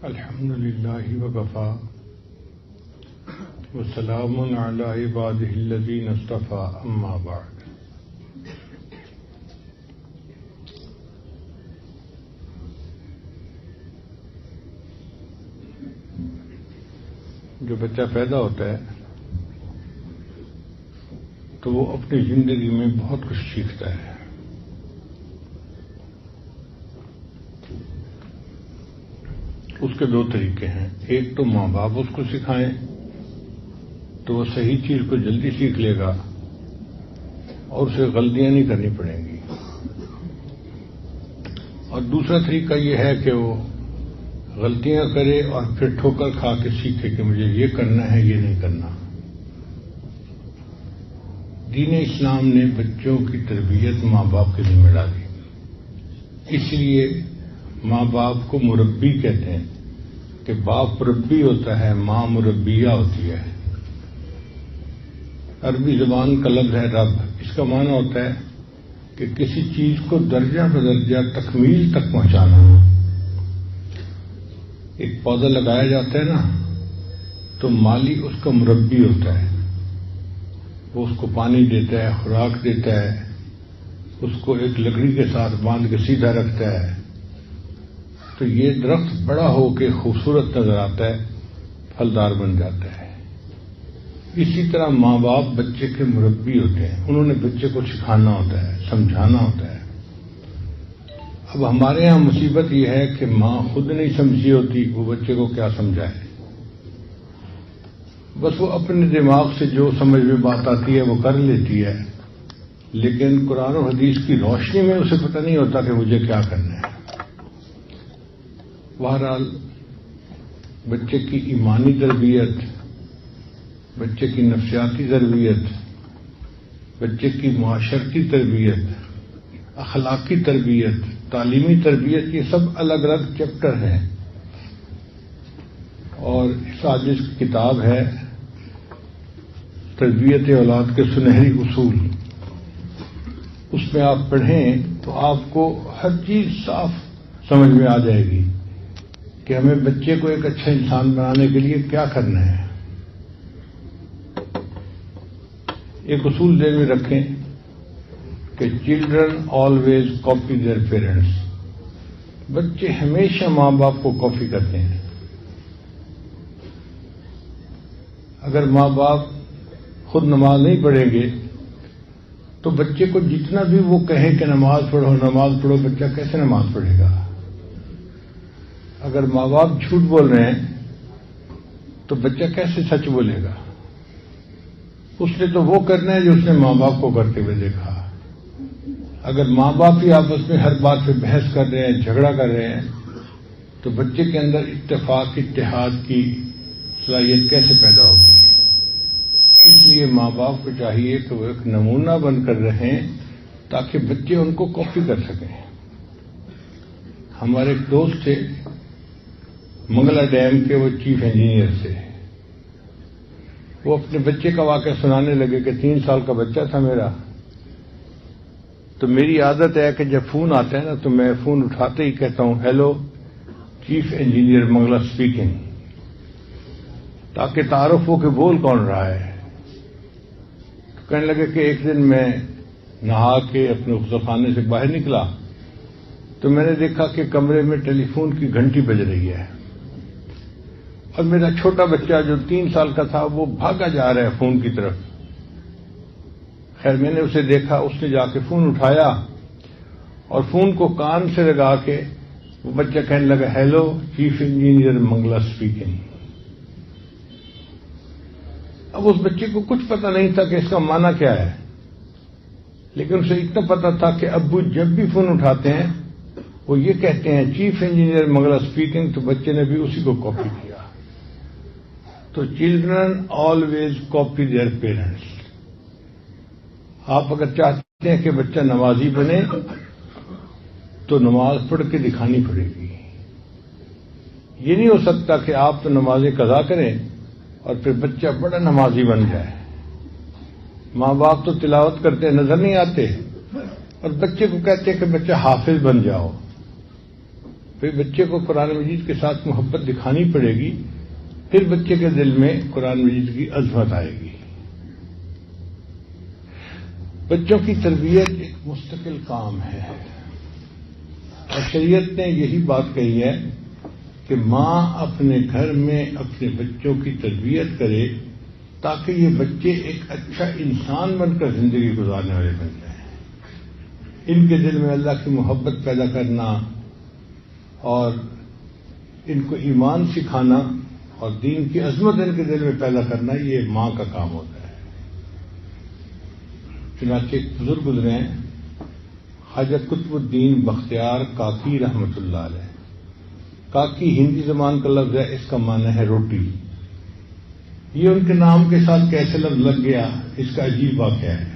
الحمد لله وكفى وسلام على عباده الذين اصطفى اما بعد. جو بچہ پیدا ہوتا ہے تو وہ اپنی زندگی میں بہت کچھ سیکھتا ہے. اس کے دو طریقے ہیں. ایک تو ماں باپ اس کو سکھائیں تو وہ صحیح چیز کو جلدی سیکھ لے گا اور اسے غلطیاں نہیں کرنی پڑیں گی. اور دوسرا طریقہ یہ ہے کہ وہ غلطیاں کرے اور پھر ٹھوکر کھا کے سیکھے کہ مجھے یہ کرنا ہے یہ نہیں کرنا. دین اسلام نے بچوں کی تربیت ماں باپ کی ذمہ ڈالی. اس لیے ماں باپ کو مربی کہتے ہیں کہ باپ مربی ہوتا ہے، ماں مربیہ ہوتی ہے. عربی زبان کا لفظ ہے رب. اس کا معنی ہوتا ہے کہ کسی چیز کو درجہ بدرجہ تکمیل تک پہنچانا. ایک پودا لگایا جاتا ہے نا تو مالی اس کا مربی ہوتا ہے. وہ اس کو پانی دیتا ہے، خوراک دیتا ہے، اس کو ایک لکڑی کے ساتھ باندھ کے سیدھا رکھتا ہے تو یہ درخت بڑا ہو کے خوبصورت نظر آتا ہے، پھلدار بن جاتا ہے. اسی طرح ماں باپ بچے کے مربی ہوتے ہیں. انہوں نے بچے کو سکھانا ہوتا ہے، سمجھانا ہوتا ہے. اب ہمارے ہاں مصیبت یہ ہے کہ ماں خود نہیں سمجھی ہوتی، وہ بچے کو کیا سمجھائے. بس وہ اپنے دماغ سے جو سمجھ میں بات آتی ہے وہ کر لیتی ہے، لیکن قرآن و حدیث کی روشنی میں اسے پتہ نہیں ہوتا کہ مجھے کیا کرنا ہے. بہرحال بچے کی ایمانی تربیت، بچے کی نفسیاتی تربیت، بچے کی معاشرتی تربیت، اخلاقی تربیت، تعلیمی تربیت، یہ سب الگ الگ چیپٹر ہیں. اور اس آج کی کتاب ہے تربیت اولاد کے سنہری اصول. اس میں آپ پڑھیں تو آپ کو ہر چیز صاف سمجھ میں آ جائے گی کہ ہمیں بچے کو ایک اچھا انسان بنانے کے لیے کیا کرنا ہے. ایک اصول ذہن میں رکھیں کہ children always copy their parents. بچے ہمیشہ ماں باپ کو کاپی کرتے ہیں. اگر ماں باپ خود نماز نہیں پڑھیں گے تو بچے کو جتنا بھی وہ کہیں کہ نماز پڑھو، بچہ کیسے نماز پڑھے گا. اگر ماں باپ جھوٹ بول رہے ہیں تو بچہ کیسے سچ بولے گا. اس نے تو وہ کرنا ہے جو اس نے ماں باپ کو کرتے ہوئے دیکھا. اگر ماں باپ ہی آپس میں ہر بات پہ بحث کر رہے ہیں، جھگڑا کر رہے ہیں تو بچے کے اندر اتفاق اتحاد کی صلاحیت کیسے پیدا ہوگی. اس لیے ماں باپ کو چاہیے کہ وہ ایک نمونہ بن کر رہیں تاکہ بچے ان کو کاپی کر سکیں. ہمارے ایک دوست تھے منگلا ڈیم کے، وہ چیف انجینئر تھے. وہ اپنے بچے کا واقعہ سنانے لگے کہ 3 سال کا بچہ تھا میرا، تو میری عادت ہے کہ جب فون آتا ہے نا تو میں فون اٹھاتے ہی کہتا ہوں hello chief engineer Mangla speaking, تاکہ تعارف ہو کہ بول کون رہا ہے. کہنے لگے کہ ایک دن میں نہا کے اپنے غسل خانے سے باہر نکلا تو میں نے دیکھا کہ کمرے میں ٹیلی فون کی گھنٹی بج رہی ہے اور میرا چھوٹا بچہ جو 3 سال کا تھا وہ بھاگا جا رہا ہے فون کی طرف. خیر میں نے اسے دیکھا، اس نے جا کے فون اٹھایا اور فون کو کان سے لگا کے وہ بچہ کہنے لگا hello chief engineer Mangla speaking. اب اس بچے کو کچھ پتہ نہیں تھا کہ اس کا معنی کیا ہے، لیکن اسے اتنا پتہ تھا کہ ابو جب بھی فون اٹھاتے ہیں وہ یہ کہتے ہیں چیف انجینئر منگلا اسپیکنگ، تو بچے نے بھی اسی کو کاپی کیا. تو children always copy their parents. آپ اگر چاہتے ہیں کہ بچہ نمازی بنے تو نماز پڑھ کے دکھانی پڑے گی. یہ نہیں ہو سکتا کہ آپ تو نمازیں قضا کریں اور پھر بچہ بڑا نمازی بن جائے. ماں باپ تو تلاوت کرتے نظر نہیں آتے اور بچے کو کہتے ہیں کہ بچہ حافظ بن جاؤ. پھر بچے کو قرآن مجید کے ساتھ محبت دکھانی پڑے گی، پھر بچے کے دل میں قرآن مجید کی عظمت آئے گی۔ بچوں کی تربیت ایک مستقل کام ہے، اور شریعت نے یہی بات کہی ہے کہ ماں اپنے گھر میں اپنے بچوں کی تربیت کرے تاکہ یہ بچے ایک اچھا انسان بن کر زندگی گزارنے والے بن جائیں۔ ان کے دل میں اللہ کی محبت پیدا کرنا اور ان کو ایمان سکھانا اور دین کی عظمت ان کے دل میں پیدا کرنا، یہ ماں کا کام ہوتا ہے۔ چنانچہ ایک بزرگ گزرے ہیں خواجہ قطب الدین بختیار کاکی رحمۃ اللہ علیہ۔ کاکی ہندی زبان کا لفظ ہے، اس کا معنی ہے روٹی۔ یہ ان کے نام کے ساتھ کیسے لفظ لگ گیا، اس کا عجیب واقعہ ہے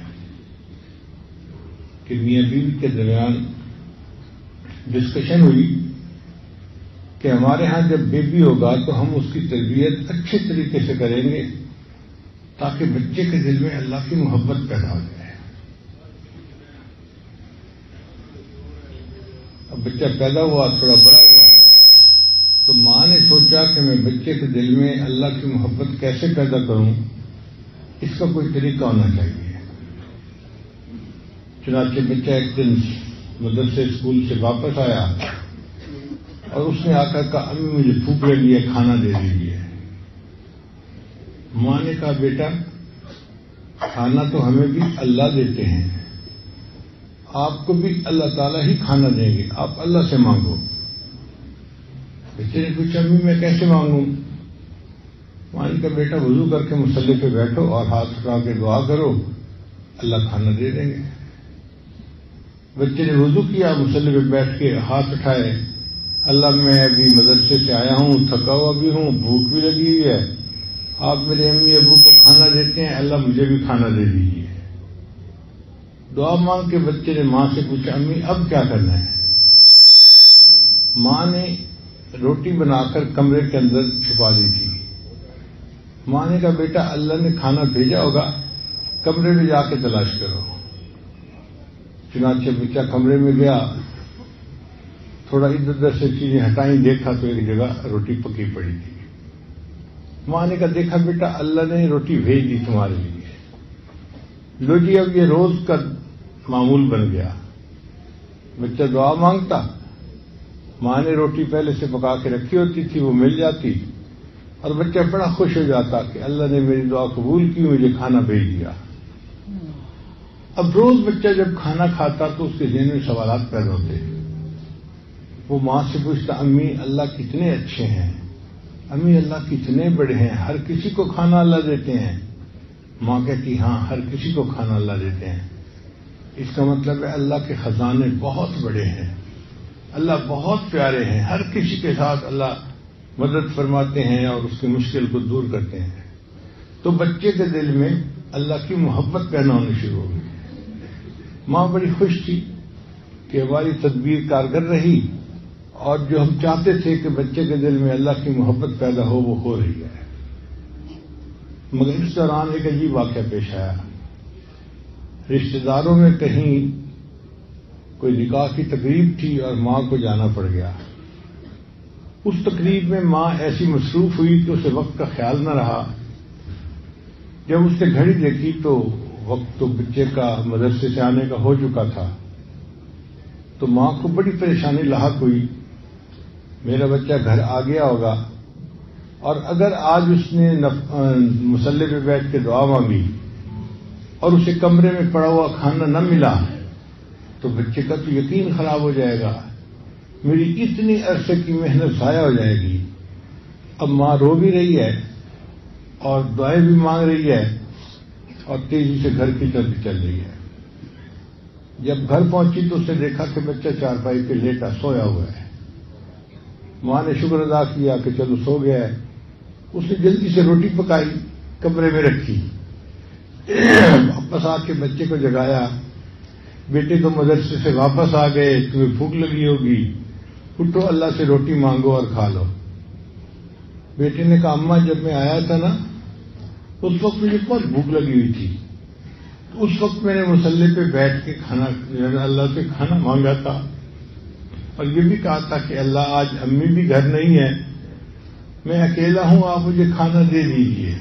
کہ میاں بیوی کے درمیان ڈسکشن ہوئی کہ ہمارے ہاں جب بیبی ہوگا تو ہم اس کی تربیت اچھے طریقے سے کریں گے تاکہ بچے کے دل میں اللہ کی محبت پیدا ہو جائے۔ اب بچہ پیدا ہوا، تھوڑا بڑا ہوا، تو ماں نے سوچا کہ میں بچے کے دل میں اللہ کی محبت کیسے پیدا کروں، اس کا کوئی طریقہ ہونا چاہیے۔ چنانچہ بچہ ایک دن مدرسے اسکول سے واپس آیا اور اس نے آ کر کہا امی مجھے بھوک لگی ہے، کھانا دے دیجیے۔ ماں نے کہا بیٹا کھانا تو ہمیں بھی اللہ دیتے ہیں، آپ کو بھی اللہ تعالیٰ ہی کھانا دیں گے، آپ اللہ سے مانگو۔ بچے نے پوچھا امی میں کیسے مانگوں؟ ماں نے کہا بیٹا وضو کر کے مصلی پہ بیٹھو اور ہاتھ اٹھا کے دعا کرو، اللہ کھانا دے دیں گے۔ بچے نے وضو کیا، مصلی پہ بیٹھ کے ہاتھ اٹھائے، اللہ میں ابھی مدرسے سے آیا ہوں، تھکا ہوا بھی ہوں، بھوک بھی لگی ہوئی ہے، آپ میرے امی ابو کو کھانا دیتے ہیں، اللہ مجھے بھی کھانا دے دیجیے۔ دعا مانگ کے بچے نے ماں سے پوچھا امی اب کیا کرنا ہے؟ ماں نے روٹی بنا کر کمرے کے اندر چھپا دی تھی۔ ماں نے کہا بیٹا اللہ نے کھانا بھیجا ہوگا، کمرے میں جا کے تلاش کرو۔ چنانچہ بچہ کمرے میں گیا، تھوڑا ادھر ادھر سے چیزیں ہٹائیں، دیکھا تو ایک جگہ روٹی پکی پڑی تھی۔ ماں نے کہا دیکھا بیٹا اللہ نے روٹی بھیج دی تمہارے لیے، لو جی اب یہ روز کا معمول بن گیا۔ بچہ دعا مانگتا، ماں نے روٹی پہلے سے پکا کے رکھی ہوتی تھی، وہ مل جاتی اور بچہ بڑا خوش ہو جاتا کہ اللہ نے میری دعا قبول کی، مجھے کھانا بھیج دیا۔ اب روز بچہ جب کھانا کھاتا تو اس کے ذہن میں سوالات پیدا ہوتے، وہ ماں سے پوچھتا امی اللہ کتنے اچھے ہیں، امی اللہ کتنے بڑے ہیں، ہر کسی کو کھانا اللہ دیتے ہیں۔ ماں کہتی ہاں ہر کسی کو کھانا اللہ دیتے ہیں، اس کا مطلب ہے اللہ کے خزانے بہت بڑے ہیں، اللہ بہت پیارے ہیں، ہر کسی کے ساتھ اللہ مدد فرماتے ہیں اور اس کی مشکل کو دور کرتے ہیں۔ تو بچے کے دل میں اللہ کی محبت پیدا ہونی شروع ہو گئی۔ ماں بڑی خوش تھی کہ ہماری تدبیر کارگر رہی اور جو ہم چاہتے تھے کہ بچے کے دل میں اللہ کی محبت پیدا ہو وہ ہو رہی ہے۔ مگر اس دوران ایک عجیب واقعہ پیش آیا۔ رشتہ داروں میں کہیں کوئی نکاح کی تقریب تھی اور ماں کو جانا پڑ گیا۔ اس تقریب میں ماں ایسی مصروف ہوئی کہ اسے وقت کا خیال نہ رہا۔ جب اس نے گھڑی دیکھی تو وقت تو بچے کا مدرسے سے آنے کا ہو چکا تھا، تو ماں کو بڑی پریشانی لاحق ہوئی، میرا بچہ گھر آ گیا ہوگا، اور اگر آج اس نے مصلی پہ بیٹھ کے دعا مانگی اور اسے کمرے میں پڑا ہوا کھانا نہ ملا تو بچے کا تو یقین خراب ہو جائے گا، میری اتنی عرصے کی محنت ضائع ہو جائے گی۔ اب ماں رو بھی رہی ہے اور دعائیں بھی مانگ رہی ہے اور تیزی سے گھر کی طرف چل رہی ہے۔ جب گھر پہنچی تو اس نے دیکھا کہ بچہ چارپائی پہ لیٹا سویا ہوا ہے۔ ماں نے شکر ادا کیا کہ چلو سو گیا ہے۔ اس نے جلدی سے روٹی پکائی، کمرے میں رکھی، واپس آ کے بچے کو جگایا، بیٹے تو مدرسے سے واپس آ گئے، تمہیں بھوک لگی ہوگی، اٹھو اللہ سے روٹی مانگو اور کھا لو۔ بیٹے نے کہا اماں جب میں آیا تھا نا اس وقت مجھے بہت بھوک لگی ہوئی تھی، اس وقت میں نے مصلی پہ بیٹھ کے کھانا اللہ سے کھانا مانگا تھا، اور یہ بھی کہا تھا کہ اللہ آج امی بھی گھر نہیں ہے، میں اکیلا ہوں، آپ مجھے کھانا دے دیجیے۔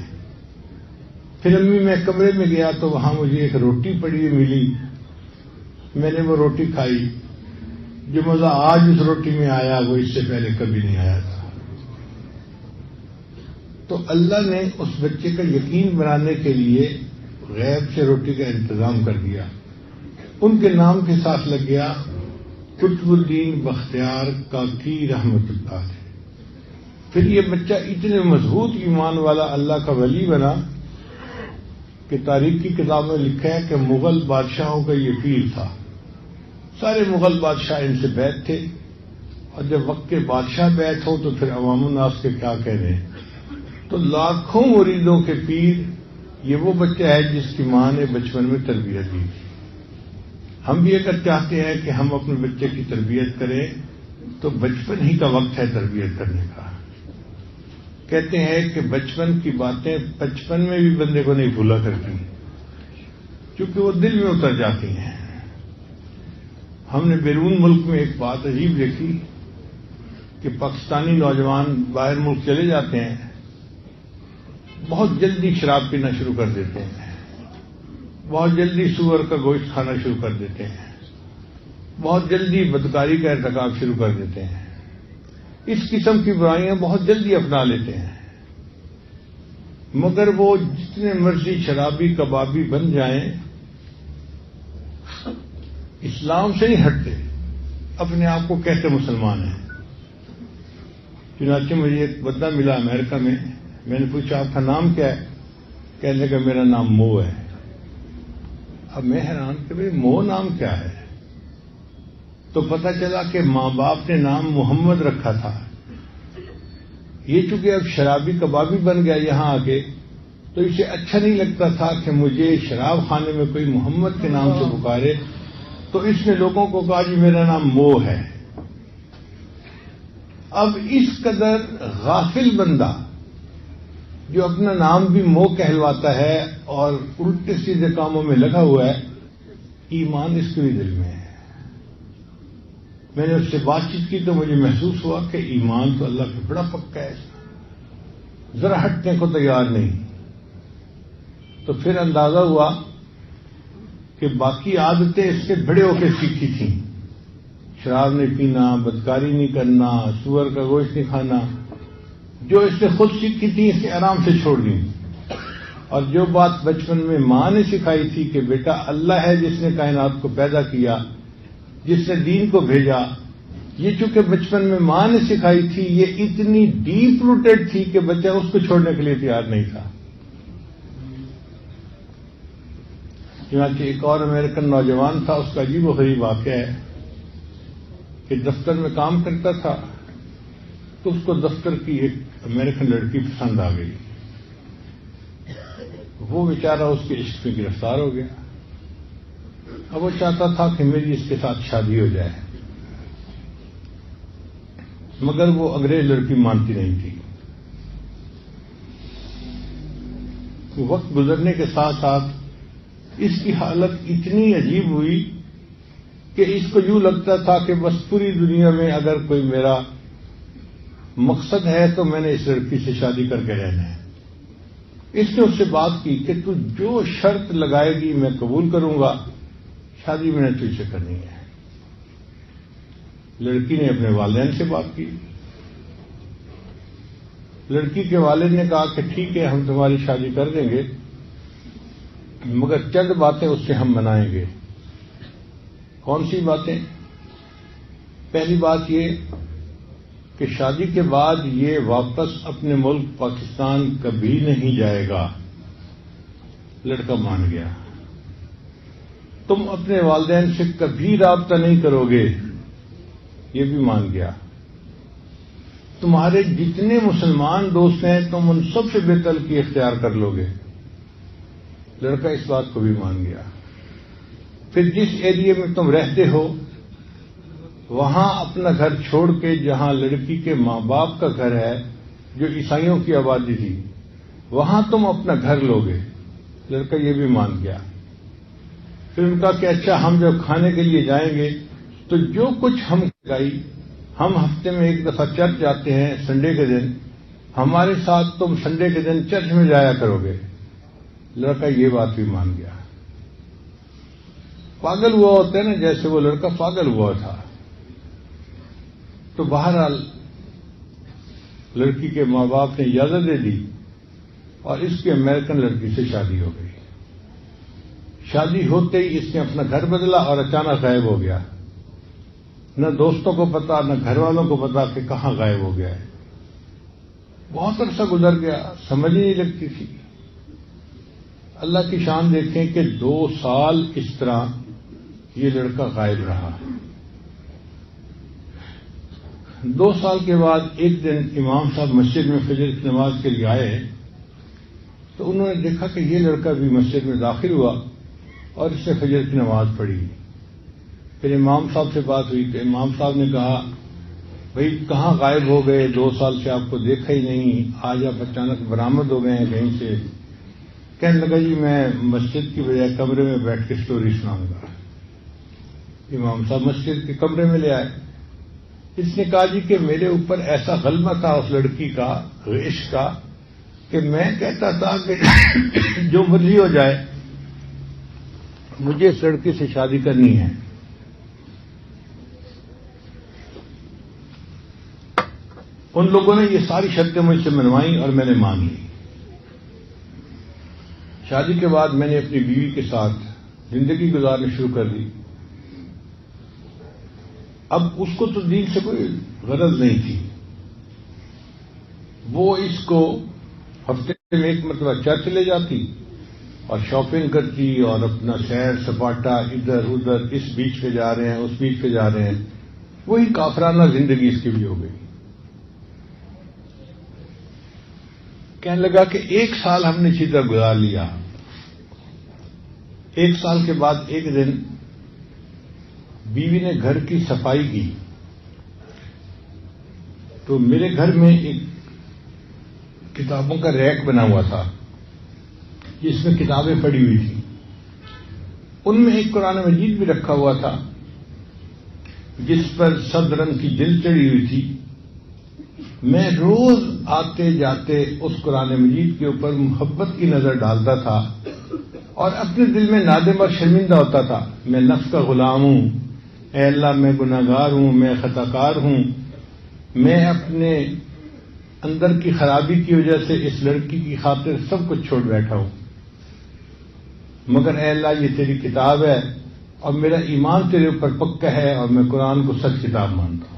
پھر امی میں کمرے میں گیا تو وہاں مجھے ایک روٹی پڑی ہوئی ملی، میں نے وہ روٹی کھائی۔ جو مزہ آج اس روٹی میں آیا وہ اس سے پہلے کبھی نہیں آیا تھا۔ تو اللہ نے اس بچے کا یقین بنانے کے لیے غیب سے روٹی کا انتظام کر دیا۔ ان کے نام کے ساتھ لگ گیا قطب الدین بختیار کاکی رحمت اللہ علیہ۔ پھر یہ بچہ اتنے مضبوط ایمان والا اللہ کا ولی بنا کہ تاریخ کی کتاب میں لکھا ہے کہ مغل بادشاہوں کا یہ پیر تھا۔ سارے مغل بادشاہ ان سے بیعت تھے، اور جب وقت کے بادشاہ بیعت ہو تو پھر عوام الناس کے کیا کہنے۔ تو لاکھوں مریدوں کے پیر یہ وہ بچہ ہے جس کی ماں نے بچپن میں تربیت دی تھی۔ ہم بھی اگر چاہتے ہیں کہ ہم اپنے بچے کی تربیت کریں تو بچپن ہی کا وقت ہے تربیت کرنے کا۔ کہتے ہیں کہ بچپن کی باتیں بچپن میں بھی بندے کو نہیں بھولا کرتی، کیونکہ وہ دل میں اتر جاتی ہیں۔ ہم نے بیرون ملک میں ایک بات عجیب دیکھی کہ پاکستانی نوجوان باہر ملک چلے جاتے ہیں، بہت جلدی شراب پینا شروع کر دیتے ہیں، بہت جلدی سور کا گوشت کھانا شروع کر دیتے ہیں، بہت جلدی بدکاری کا ارتکاب شروع کر دیتے ہیں، اس قسم کی برائیاں بہت جلدی اپنا لیتے ہیں۔ مگر وہ جتنے مرضی شرابی کبابی بن جائیں اسلام سے نہیں ہٹتے، اپنے آپ کو کہتے مسلمان ہیں۔ چنانچہ مجھے ایک بندہ ملا امریکہ میں نے پوچھا آپ کا نام کیا ہے؟ کہنے لگا میرا نام مو ہے۔ اب میں حیران کہ بھائی مو نام کیا ہے؟ تو پتہ چلا کہ ماں باپ نے نام محمد رکھا تھا، یہ چونکہ اب شرابی کبابی بن گیا یہاں آ کے، تو اسے اچھا نہیں لگتا تھا کہ مجھے شراب خانے میں کوئی محمد کے نام سے پکارے، تو اس نے لوگوں کو کہا جی میرا نام مو ہے۔ اب اس قدر غافل بندہ جو اپنا نام بھی مو کہلواتا ہے اور الٹے سیدھے کاموں میں لگا ہوا ہے، ایمان اس کے بھی دل میں ہے۔ میں نے اس سے بات چیت کی تو مجھے محسوس ہوا کہ ایمان تو اللہ پہ بڑا پکا ہے، ذرا ہٹنے کو تیار نہیں۔ تو پھر اندازہ ہوا کہ باقی عادتیں اس سے بڑے ہو کے سیکھی تھیں، شراب نہیں پینا، بدکاری نہیں کرنا، سور کا گوشت نہیں کھانا، جو اس نے خود سیکھی تھی اسے آرام سے چھوڑ دی۔ اور جو بات بچپن میں ماں نے سکھائی تھی کہ بیٹا اللہ ہے جس نے کائنات کو پیدا کیا، جس نے دین کو بھیجا، یہ چونکہ بچپن میں ماں نے سکھائی تھی یہ اتنی ڈیپ روٹیڈ تھی کہ بچہ اس کو چھوڑنے کے لیے تیار نہیں تھا۔ چنانچہ ایک اور امریکن نوجوان تھا، اس کا عجیب و غریب واقعہ ہے کہ دفتر میں کام کرتا تھا تو اس کو دفتر کی ایک امریکن لڑکی پسند آ گئی، وہ بیچارہ اس کے عشق میں گرفتار ہو گیا۔ اب وہ چاہتا تھا کہ میری اس کے ساتھ شادی ہو جائے، مگر وہ انگریز لڑکی مانتی نہیں تھی۔ وقت گزرنے کے ساتھ ساتھ اس کی حالت اتنی عجیب ہوئی کہ اس کو یوں لگتا تھا کہ بس پوری دنیا میں اگر کوئی میرا مقصد ہے تو میں نے اس لڑکی سے شادی کر کے رہنا ہے۔ اس نے اس سے بات کی کہ تو جو شرط لگائے گی میں قبول کروں گا، شادی میں نے تجھ سے کرنی ہے۔ لڑکی نے اپنے والدین سے بات کی، لڑکی کے والد نے کہا کہ ٹھیک ہے ہم تمہاری شادی کر دیں گے، مگر چند باتیں اس سے ہم منائیں گے۔ کون سی باتیں؟ پہلی بات یہ کہ شادی کے بعد یہ واپس اپنے ملک پاکستان کبھی نہیں جائے گا۔ لڑکا مان گیا۔ تم اپنے والدین سے کبھی رابطہ نہیں کرو گے، یہ بھی مان گیا۔ تمہارے جتنے مسلمان دوست ہیں تم ان سب سے بے تعلقی اختیار کر لو گے۔ لڑکا اس بات کو بھی مان گیا۔ پھر جس ایریے میں تم رہتے ہو وہاں اپنا گھر چھوڑ کے، جہاں لڑکی کے ماں باپ کا گھر ہے جو عیسائیوں کی آبادی تھی، وہاں تم اپنا گھر لو گے۔ لڑکا یہ بھی مان گیا۔ پھر ان کا کہ اچھا ہم جب کھانے کے لیے جائیں گے تو جو کچھ ہم گائی، ہم ہفتے میں ایک دفعہ چرچ جاتے ہیں سنڈے کے دن، ہمارے ساتھ تم سنڈے کے دن چرچ میں جایا کرو گے۔ لڑکا یہ بات بھی مان گیا۔ پاگل ہوا ہوتا ہے نا، جیسے وہ لڑکا پاگل ہوا تھا۔ تو بہرحال لڑکی کے ماں باپ نے اجازت دے دی اور اس کی امریکن لڑکی سے شادی ہو گئی۔ شادی ہوتے ہی اس نے اپنا گھر بدلا اور اچانک غائب ہو گیا۔ نہ دوستوں کو پتا، نہ گھر والوں کو پتا کہ کہاں غائب ہو گیا ہے۔ بہت عرصہ گزر گیا، سمجھ ہی نہیں لگتی تھی۔ اللہ کی شان دیکھیں کہ 2 سال اس طرح یہ لڑکا غائب رہا۔ 2 سال کے بعد ایک دن امام صاحب مسجد میں فجر کی نماز کے لیے آئے تو انہوں نے دیکھا کہ یہ لڑکا بھی مسجد میں داخل ہوا اور اس نے فجر کی نماز پڑھی۔ پھر امام صاحب سے بات ہوئی تو امام صاحب نے کہا بھئی کہاں غائب ہو گئے، 2 سال سے آپ کو دیکھا ہی نہیں، آج آپ اچانک برآمد ہو گئے ہیں کہیں سے۔ کہنے لگا جی میں مسجد کی بجائے کمرے میں بیٹھ کے اسٹوری سناؤں گا۔ امام صاحب مسجد کے کمرے میں لے آئے۔ اس نے کہا جی کہ میرے اوپر ایسا غلبہ تھا اس لڑکی کا، عشق کا، کہ میں کہتا تھا کہ جو مرضی ہو جائے مجھے اس لڑکی سے شادی کرنی ہے۔ ان لوگوں نے یہ ساری شرطیں مجھ سے منوائیں اور میں نے مان لی۔ شادی کے بعد میں نے اپنی بیوی کے ساتھ زندگی گزارنی شروع کر دی۔ اب اس کو تو دین سے کوئی غرض نہیں تھی، وہ اس کو ہفتے میں ایک مرتبہ چرچ لے جاتی اور شاپنگ کرتی اور اپنا سیر سپاٹا ادھر ادھر، اس بیچ پہ جا رہے ہیں اس بیچ پہ جا رہے ہیں، وہی کافرانہ زندگی اس کی بھی ہو گئی۔ کہنے لگا کہ 1 سال ہم نے اسی طرح گزار لیا۔ 1 سال کے بعد ایک دن بیوی نے گھر کی صفائی کی تو میرے گھر میں ایک کتابوں کا ریک بنا ہوا تھا جس میں کتابیں پڑی ہوئی تھیں۔ ان میں ایک قرآن مجید بھی رکھا ہوا تھا جس پر سبز رنگ کی جلد چڑھی ہوئی تھی۔ میں روز آتے جاتے اس قرآن مجید کے اوپر محبت کی نظر ڈالتا تھا اور اپنے دل میں نادم اور شرمندہ ہوتا تھا، میں نفس کا غلام ہوں، اے اللہ میں گناہگار ہوں، میں خطا کار ہوں، میں اپنے اندر کی خرابی کی وجہ سے اس لڑکی کی خاطر سب کچھ چھوڑ بیٹھا ہوں، مگر اے اللہ یہ تیری کتاب ہے اور میرا ایمان تیرے اوپر پکا ہے اور میں قرآن کو سچ کتاب مانتا ہوں۔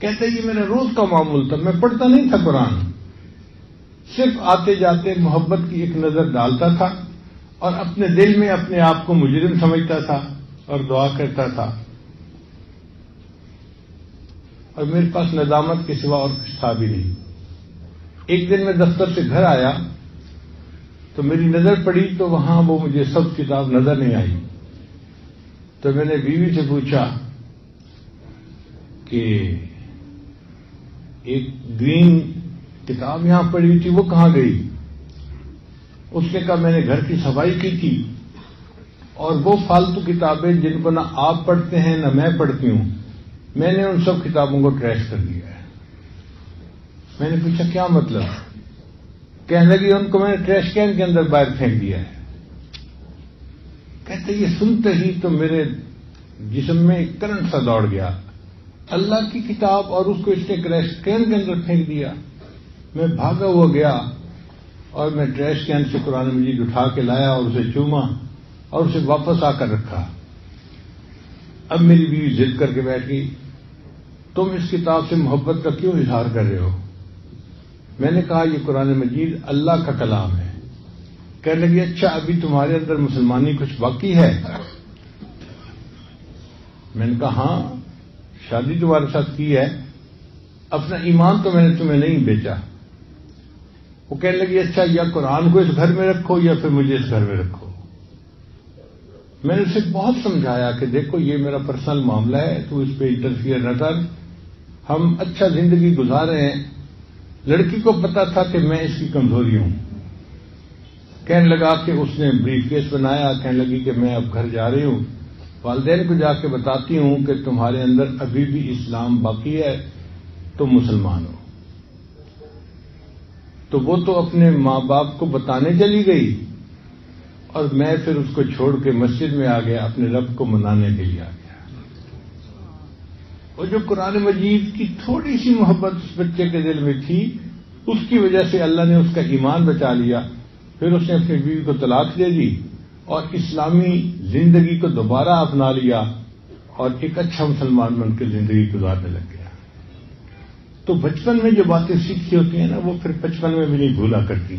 کہتے یہ میرا روز کا معمول تھا، میں پڑھتا نہیں تھا قرآن، صرف آتے جاتے محبت کی ایک نظر ڈالتا تھا اور اپنے دل میں اپنے آپ کو مجرم سمجھتا تھا اور دعا کرتا تھا، اور میرے پاس ندامت کے سوا اور کچھ تھا بھی نہیں۔ ایک دن میں دفتر سے گھر آیا تو میری نظر پڑی تو وہاں وہ مجھے سب کتاب نظر نہیں آئی، تو میں نے بیوی سے پوچھا کہ ایک گرین کتاب یہاں پڑی ہوئی تھی وہ کہاں گئی؟ اس نے کہا میں نے گھر کی صفائی کی تھی اور وہ فالتو کتابیں جن کو نہ آپ پڑھتے ہیں نہ میں پڑھتی ہوں، میں نے ان سب کتابوں کو ٹریش کر دیا ہے۔ میں نے پوچھا کیا مطلب؟ کہنے لگی ان کو میں نے ٹریش کین کے اندر باہر پھینک دیا ہے۔ کہتے یہ سنتے ہی تو میرے جسم میں ایک کرنٹ سا دوڑ گیا، اللہ کی کتاب اور اس کو اس نے ٹریش کین کے اندر پھینک دیا۔ میں بھاگا ہوا گیا اور میں ٹریش کین سے قرآن مجید اٹھا کے لایا اور اسے چوما اور اسے واپس آ کر رکھا۔ اب میری بیوی ضد کر کے بیٹھ گئی، تم اس کتاب سے محبت کا کیوں اظہار کر رہے ہو؟ میں نے کہا یہ قرآن مجید اللہ کا کلام ہے۔ کہنے لگی اچھا ابھی تمہارے اندر مسلمانی کچھ باقی ہے؟ میں نے کہا ہاں، شادی تمہارے ساتھ کی ہے، اپنا ایمان تو میں نے تمہیں نہیں بیچا۔ وہ کہنے لگی اچھا یا قرآن کو اس گھر میں رکھو یا پھر مجھے اس گھر میں رکھو۔ میں نے اسے بہت سمجھایا کہ دیکھو یہ میرا پرسنل معاملہ ہے، تو اس پہ انٹرفیئر نہ کر، ہم اچھا زندگی گزار رہے ہیں۔ لڑکی کو پتا تھا کہ میں اس کی کمزوری ہوں۔ کہنے لگا کہ اس نے بریف کیس بنایا، کہنے لگی کہ میں اب گھر جا رہی ہوں والدین کو جا کے بتاتی ہوں کہ تمہارے اندر ابھی بھی اسلام باقی ہے، تم مسلمان ہو، تو وہ تو اپنے ماں باپ کو بتانے چلی گئی اور میں پھر اس کو چھوڑ کے مسجد میں آ گیا، اپنے رب کو منانے کے لیے آ گیا۔ اور جو قرآن مجید کی تھوڑی سی محبت اس بچے کے دل میں تھی، اس کی وجہ سے اللہ نے اس کا ایمان بچا لیا، پھر اس نے اپنی بیوی کو طلاق دے دی اور اسلامی زندگی کو دوبارہ اپنا لیا اور ایک اچھا مسلمان بن کے زندگی گزارنے لگ گیا۔ تو بچپن میں جو باتیں سیکھی ہوتی ہیں نا، وہ پھر بچپن میں بھی نہیں بھولا کرتی،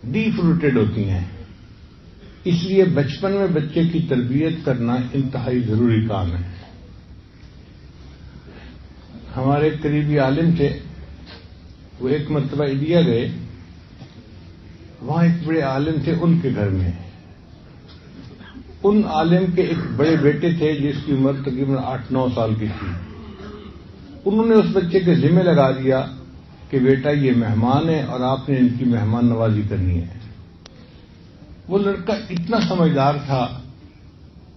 ڈیپ روٹڈ ہوتی ہیں۔ اس لیے بچپن میں بچے کی تربیت کرنا انتہائی ضروری کام ہے۔ ہمارے قریبی عالم تھے، وہ ایک مرتبہ انڈیا گئے، وہاں ایک بڑے عالم تھے، ان کے گھر میں ان عالم کے ایک بڑے بیٹے تھے جس کی عمر تقریباً 8-9 سال کی تھی۔ انہوں نے اس بچے کے ذمہ لگا دیا کہ بیٹا یہ مہمان ہے اور آپ نے ان کی مہمان نوازی کرنی ہے۔ وہ لڑکا اتنا سمجھدار تھا،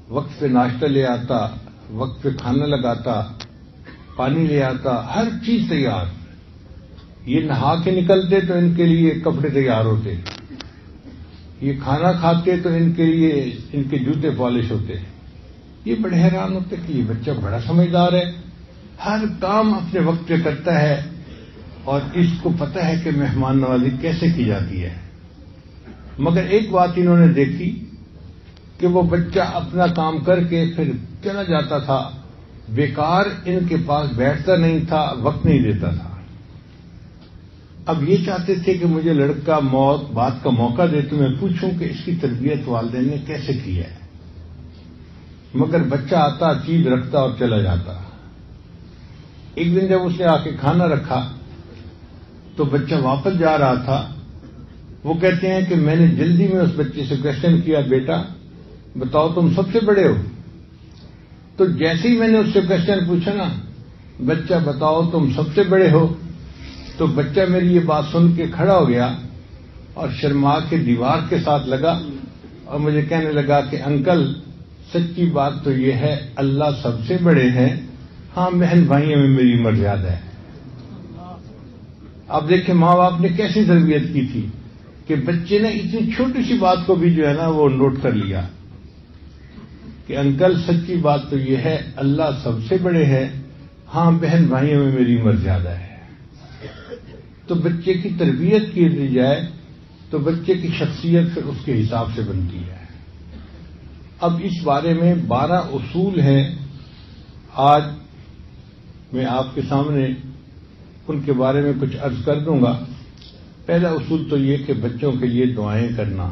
وقت پہ ناشتہ لے آتا، وقت پہ کھانا لگاتا، پانی لے آتا، ہر چیز تیار۔ یہ نہا کے نکلتے تو ان کے لیے کپڑے تیار ہوتے، یہ کھانا کھاتے تو ان کے لیے ان کے جوتے پالش ہوتے۔ یہ بڑے حیران ہوتے کہ یہ بچہ بڑا سمجھدار ہے، ہر کام اپنے وقت پہ کرتا ہے اور اس کو پتہ ہے کہ مہمان نوازی کیسے کی جاتی ہے۔ مگر ایک بات انہوں نے دیکھی کہ وہ بچہ اپنا کام کر کے پھر چلا جاتا تھا، بیکار ان کے پاس بیٹھتا نہیں تھا، وقت نہیں دیتا تھا۔ اب یہ چاہتے تھے کہ مجھے لڑکا بات کا موقع دے تو میں پوچھوں کہ اس کی تربیت والدین نے کیسے کی ہے، مگر بچہ آتا، چیز رکھتا اور چلا جاتا۔ ایک دن جب اس نے آ کے کھانا رکھا تو بچہ واپس جا رہا تھا، وہ کہتے ہیں کہ میں نے جلدی میں اس بچے سے کوشچن کیا، بیٹا بتاؤ تم سب سے بڑے ہو؟ تو جیسے ہی میں نے اس سے کوشچن پوچھا نا، بچہ بتاؤ تم سب سے بڑے ہو، تو بچہ میری یہ بات سن کے کھڑا ہو گیا اور شرما کے دیوار کے ساتھ لگا اور مجھے کہنے لگا کہ انکل سچی بات تو یہ ہے اللہ سب سے بڑے ہیں، ہاں بہن بھائیوں میں میری عمر زیادہ ہے۔ اب دیکھیں ماں باپ نے کیسی تربیت کی تھی کہ بچے نے اتنی چھوٹی سی بات کو بھی جو ہے نا وہ نوٹ کر لیا کہ انکل سچی بات تو یہ ہے اللہ سب سے بڑے ہیں، ہاں بہن بھائیوں میں میری عمر زیادہ ہے۔ تو بچے کی تربیت کی دی جائے تو بچے کی شخصیت پھر اس کے حساب سے بنتی ہے۔ اب اس بارے میں 12 اصول ہیں، آج میں آپ کے سامنے ان کے بارے میں کچھ عرض کر دوں گا۔ پہلا اصول تو یہ کہ بچوں کے لیے دعائیں کرنا،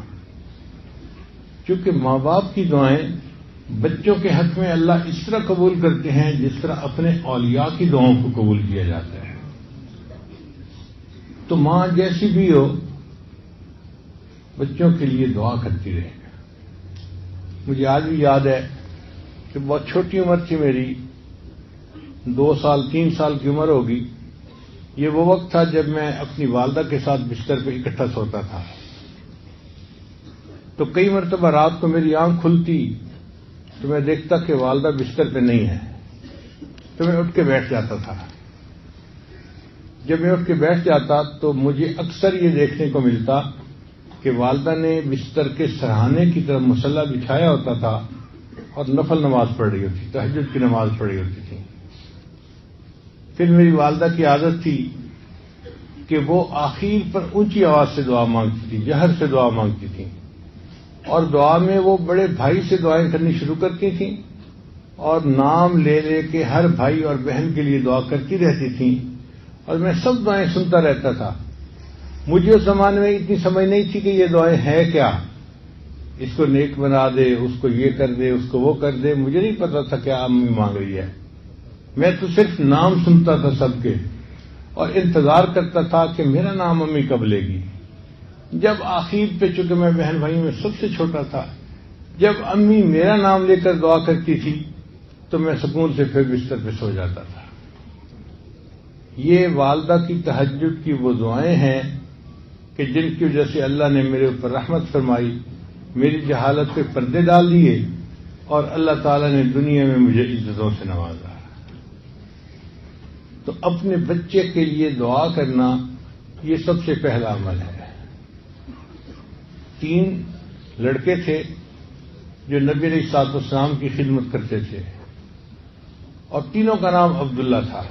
کیونکہ ماں باپ کی دعائیں بچوں کے حق میں اللہ اس طرح قبول کرتے ہیں جس طرح اپنے اولیاء کی دعاؤں کو قبول کیا جاتا ہے۔ تو ماں جیسی بھی ہو بچوں کے لیے دعا کرتی رہے۔ مجھے آج بھی یاد ہے کہ بہت چھوٹی عمر تھی میری، 2 سال 3 سال کی عمر ہوگی، یہ وہ وقت تھا جب میں اپنی والدہ کے ساتھ بستر پہ اکٹھا سوتا تھا۔ تو کئی مرتبہ رات کو میری آنکھ کھلتی تو میں دیکھتا کہ والدہ بستر پہ نہیں ہے، تو میں اٹھ کے بیٹھ جاتا تھا۔ جب میں اٹھ کے بیٹھ جاتا تو مجھے اکثر یہ دیکھنے کو ملتا کہ والدہ نے بستر کے سرہانے کی طرف مصلی بچھایا ہوتا تھا اور نفل نماز پڑھ رہی ہوتی، تہجد کی نماز پڑھ رہی ہوتی تھی۔ پھر میری والدہ کی عادت تھی کہ وہ آخر پر اونچی آواز سے دعا مانگتی تھی، جہر سے دعا مانگتی تھی، اور دعا میں وہ بڑے بھائی سے دعائیں کرنی شروع کرتی تھیں اور نام لے لے کے ہر بھائی اور بہن کے لیے دعا کرتی رہتی تھیں، اور میں سب دعائیں سنتا رہتا تھا۔ مجھے اس زمانے میں اتنی سمجھ نہیں تھی کہ یہ دعائیں ہیں کیا، اس کو نیک بنا دے، اس کو یہ کر دے، اس کو وہ کر دے، مجھے نہیں پتا تھا کیا امی مانگ رہی ہے۔ میں تو صرف نام سنتا تھا سب کے اور انتظار کرتا تھا کہ میرا نام امی کب لے گی۔ جب آخر پہ چونکہ میں بہن بھائیوں میں سب سے چھوٹا تھا، جب امی میرا نام لے کر دعا کرتی تھی تو میں سکون سے پھر بستر پہ سو جاتا تھا۔ یہ والدہ کی تہجد کی وہ دعائیں ہیں کہ جن کی وجہ سے اللہ نے میرے اوپر رحمت فرمائی، میری جہالت پہ پردے ڈال دیے اور اللہ تعالیٰ نے دنیا میں مجھے عزتوں سے نوازا. تو اپنے بچے کے لیے دعا کرنا یہ سب سے پہلا عمل ہے. 3 لڑکے تھے جو نبی علیہ الصلوۃ والسلام کی خدمت کرتے تھے اور تینوں کا نام عبداللہ تھا.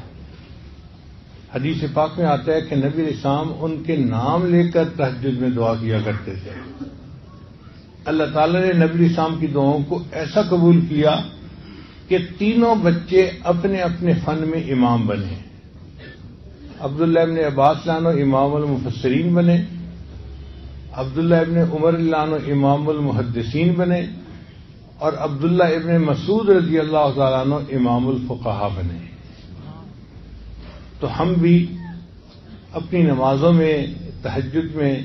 حدیث پاک میں آتا ہے کہ نبی علیہ السلام ان کے نام لے کر تہجد میں دعا کیا کرتے تھے. اللہ تعالیٰ نے نبی علیہ السلام کی دعاؤں کو ایسا قبول کیا کہ تینوں بچے اپنے اپنے فن میں امام بنے. عبداللہ ابن عباس عنہ امام المفسرین بنے, عبداللہ ابن عمر عنہ امام المحدثین بنے, اور عبداللہ ابن مسعود رضی اللہ تعالیٰ عنہ امام الفقہاء بنے. تو ہم بھی اپنی نمازوں میں, تہجد میں,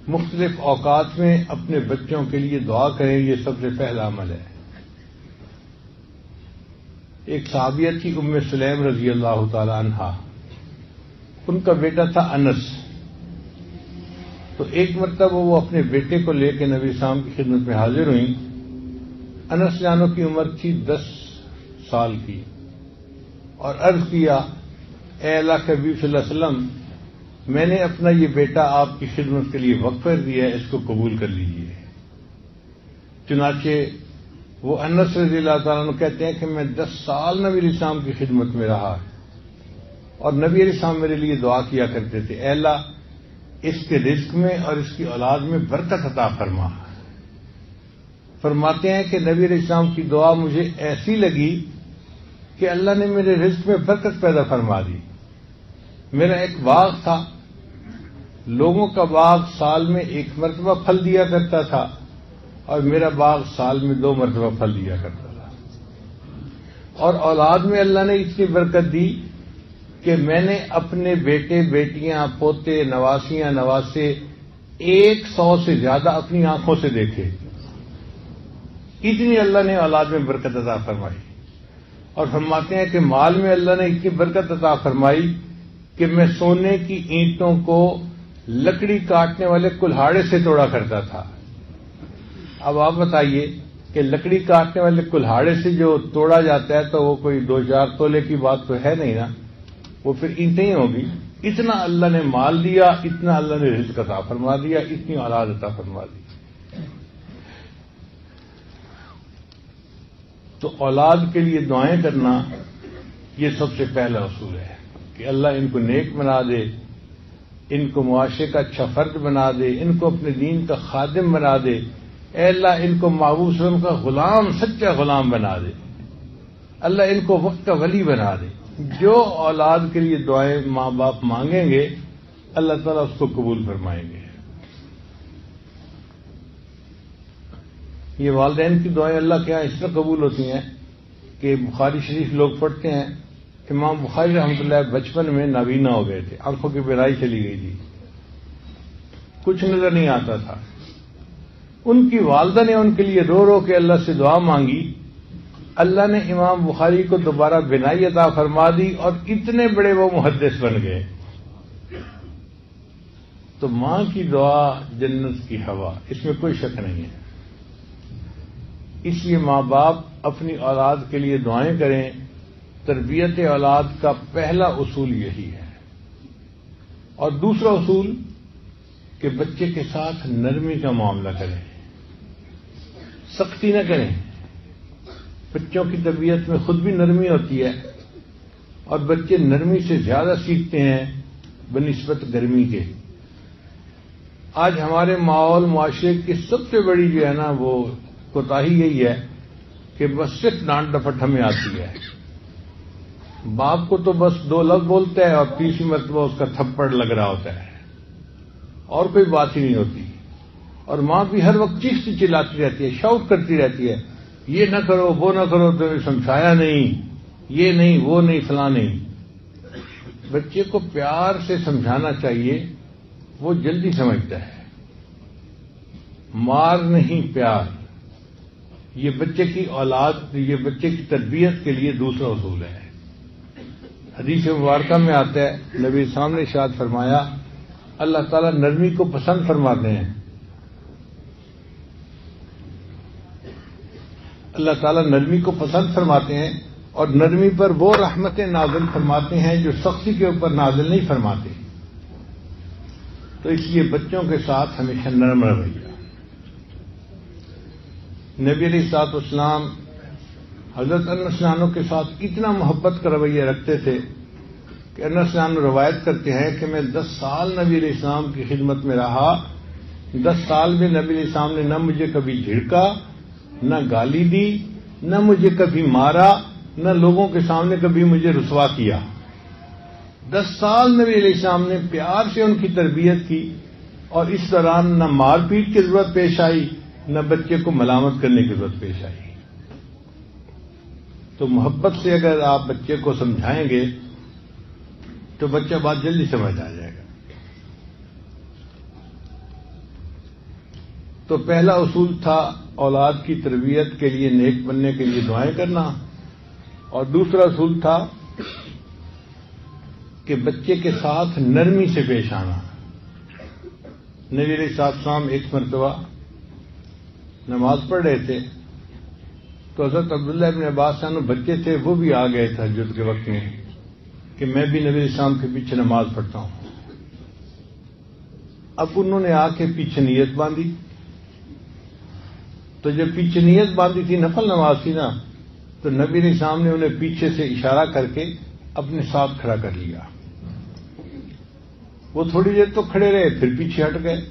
مختلف اوقات میں اپنے بچوں کے لیے دعا کریں. یہ سب سے پہلا عمل ہے. ایک صحابیہ تھی ام سلیم رضی اللہ تعالی عنہا, ان کا بیٹا تھا انس. تو ایک مرتبہ وہ اپنے بیٹے کو لے کے نبی اسلام کی خدمت میں حاضر ہوئیں. انس جانو کی عمر تھی 10 سال کی, اور عرض کیا اے اللہ کے حبیب صلی اللہ علیہ وسلم, میں نے اپنا یہ بیٹا آپ کی خدمت کے لیے وقف کر دیا ہے, اس کو قبول کر لیجیے. چنانچہ وہ انس رضی اللہ تعالیٰ عنہ کہتے ہیں کہ میں 10 سال نبی علیہ السلام کی خدمت میں رہا, اور نبی علیہ السلام میرے لیے دعا کیا کرتے تھے, اے اللہ اس کے رزق میں اور اس کی اولاد میں برکت عطا فرما. فرماتے ہیں کہ نبی علیہ السلام کی دعا مجھے ایسی لگی کہ اللہ نے میرے رزق میں برکت پیدا فرما دی. میرا ایک باغ تھا, لوگوں کا باغ سال میں 1 مرتبہ پھل دیا کرتا تھا, اور میرا باغ سال میں 2 مرتبہ پھل دیا کرتا تھا. اور اولاد میں اللہ نے اتنی برکت دی کہ میں نے اپنے بیٹے بیٹیاں پوتے نواسیاں نواسے 100 سے زیادہ اپنی آنکھوں سے دیکھے. اتنی اللہ نے اولاد میں برکت عطا فرمائی. اور فرماتے ہیں کہ مال میں اللہ نے اتنی برکت عطا فرمائی کہ میں سونے کی اینٹوں کو لکڑی کاٹنے والے کلہاڑے سے توڑا کرتا تھا. اب آپ بتائیے کہ لکڑی کاٹنے والے کلہاڑے سے جو توڑا جاتا ہے تو وہ کوئی 2-4 تولے کی بات تو ہے نہیں نا, وہ پھر اینٹیں ہی ہوگی. اتنا اللہ نے مال دیا, اتنا اللہ نے رزق عطا فرما دیا, اتنی اولاد عطا فرما دی. تو اولاد کے لیے دعائیں کرنا یہ سب سے پہلا اصول ہے کہ اللہ ان کو نیک بنا دے, ان کو معاشرے کا اچھا فرد بنا دے, ان کو اپنے دین کا خادم بنا دے. اے اللہ ان کو محبوب صلی اللہ علیہ وسلم کا غلام, سچا غلام بنا دے. اللہ ان کو وقت کا ولی بنا دے. جو اولاد کے لیے دعائیں ماں باپ مانگیں گے اللہ تعالیٰ اس کو قبول فرمائیں گے. یہ والدین کی دعائیں اللہ کے یہاں اس طرح قبول ہوتی ہیں کہ بخاری شریف لوگ پڑھتے ہیں, امام بخاری رحمۃ اللہ بچپن میں نابینا ہو گئے تھے, آنکھوں کی بہرائی چلی گئی تھی, کچھ نظر نہیں آتا تھا. ان کی والدہ نے ان کے لیے رو رو کے اللہ سے دعا مانگی. اللہ نے امام بخاری کو دوبارہ بینائی عطا فرما دی اور اتنے بڑے وہ محدث بن گئے. تو ماں کی دعا جنت کی ہوا, اس میں کوئی شک نہیں ہے. اس لیے ماں باپ اپنی اولاد کے لیے دعائیں کریں. تربیت اولاد کا پہلا اصول یہی ہے. اور دوسرا اصول کہ بچے کے ساتھ نرمی کا معاملہ کریں, سختی نہ کریں. بچوں کی طبیعت میں خود بھی نرمی ہوتی ہے, اور بچے نرمی سے زیادہ سیکھتے ہیں بنسبت گرمی کے. آج ہمارے ماحول معاشرے کی سب سے بڑی جو ہے نا وہ کوتاہی یہی ہے کہ بس صرف ڈانٹ ڈپٹ ہمیں آتی ہے. باپ کو تو بس 2 لفظ بولتا ہے اور تیسری مرتبہ اس کا تھپڑ لگ رہا ہوتا ہے, اور کوئی بات ہی نہیں ہوتی. اور ماں بھی ہر وقت چیختی چلاتی رہتی ہے, شاؤٹ کرتی رہتی ہے, یہ نہ کرو وہ نہ کرو, تو نے سمجھایا نہیں, یہ نہیں وہ نہیں فلاں نہیں. بچے کو پیار سے سمجھانا چاہیے, وہ جلدی سمجھتا ہے. مار نہیں پیار, یہ بچے کی اولاد, یہ بچے کی تربیت کے لیے دوسرا اصول ہے. حدیث مبارکہ میں آتا ہے, نبی صاحب نے ارشاد فرمایا اللہ تعالیٰ نرمی کو پسند فرماتے ہیں. اللہ تعالیٰ نرمی کو پسند فرماتے ہیں اور نرمی پر وہ رحمتیں نازل فرماتے ہیں جو سختی کے اوپر نازل نہیں فرماتے. تو اس لیے بچوں کے ساتھ ہمیشہ نرم رویہ. نبی علیہ الصلوۃ والسلام حضرت انس عنہ کے ساتھ اتنا محبت کا رویہ رکھتے تھے کہ انس عنہ روایت کرتے ہیں کہ میں 10 سال نبی علیہ السلام کی خدمت میں رہا. 10 سال میں نبی علیہ السلام نے نہ مجھے کبھی جھڑکا، نہ گالی دی، نہ مجھے کبھی مارا، نہ لوگوں کے سامنے کبھی مجھے رسوا کیا. 10 سال نبی علیہ السلام نے پیار سے ان کی تربیت کی اور اس دوران نہ مار پیٹ کی ضرورت پیش آئی نہ بچے کو ملامت کرنے کی ضرورت پیش آئی. تو محبت سے اگر آپ بچے کو سمجھائیں گے تو بچہ بات جلدی سمجھ آ جائے گا. تو پہلا اصول تھا اولاد کی تربیت کے لیے نیک بننے کے لیے دعائیں کرنا، اور دوسرا اصول تھا کہ بچے کے ساتھ نرمی سے پیش آنا. نبی علیہ السلام ایک مرتبہ نماز پڑھ رہے تھے تو حضرت عبداللہ ابن عباس عنہ بچے تھے، وہ بھی آ گئے تہجد کے وقت میں کہ میں بھی نبی علیہ السلام کے پیچھے نماز پڑھتا ہوں. اب انہوں نے آ کے پیچھے نیت باندھی، تو جب پیچھے نیت باندھی تھی نفل نماز تھی نا، تو نبی علیہ السلام نے انہیں پیچھے سے اشارہ کر کے اپنے ساتھ کھڑا کر لیا. وہ تھوڑی دیر تو کھڑے رہے، پھر پیچھے ہٹ گئے.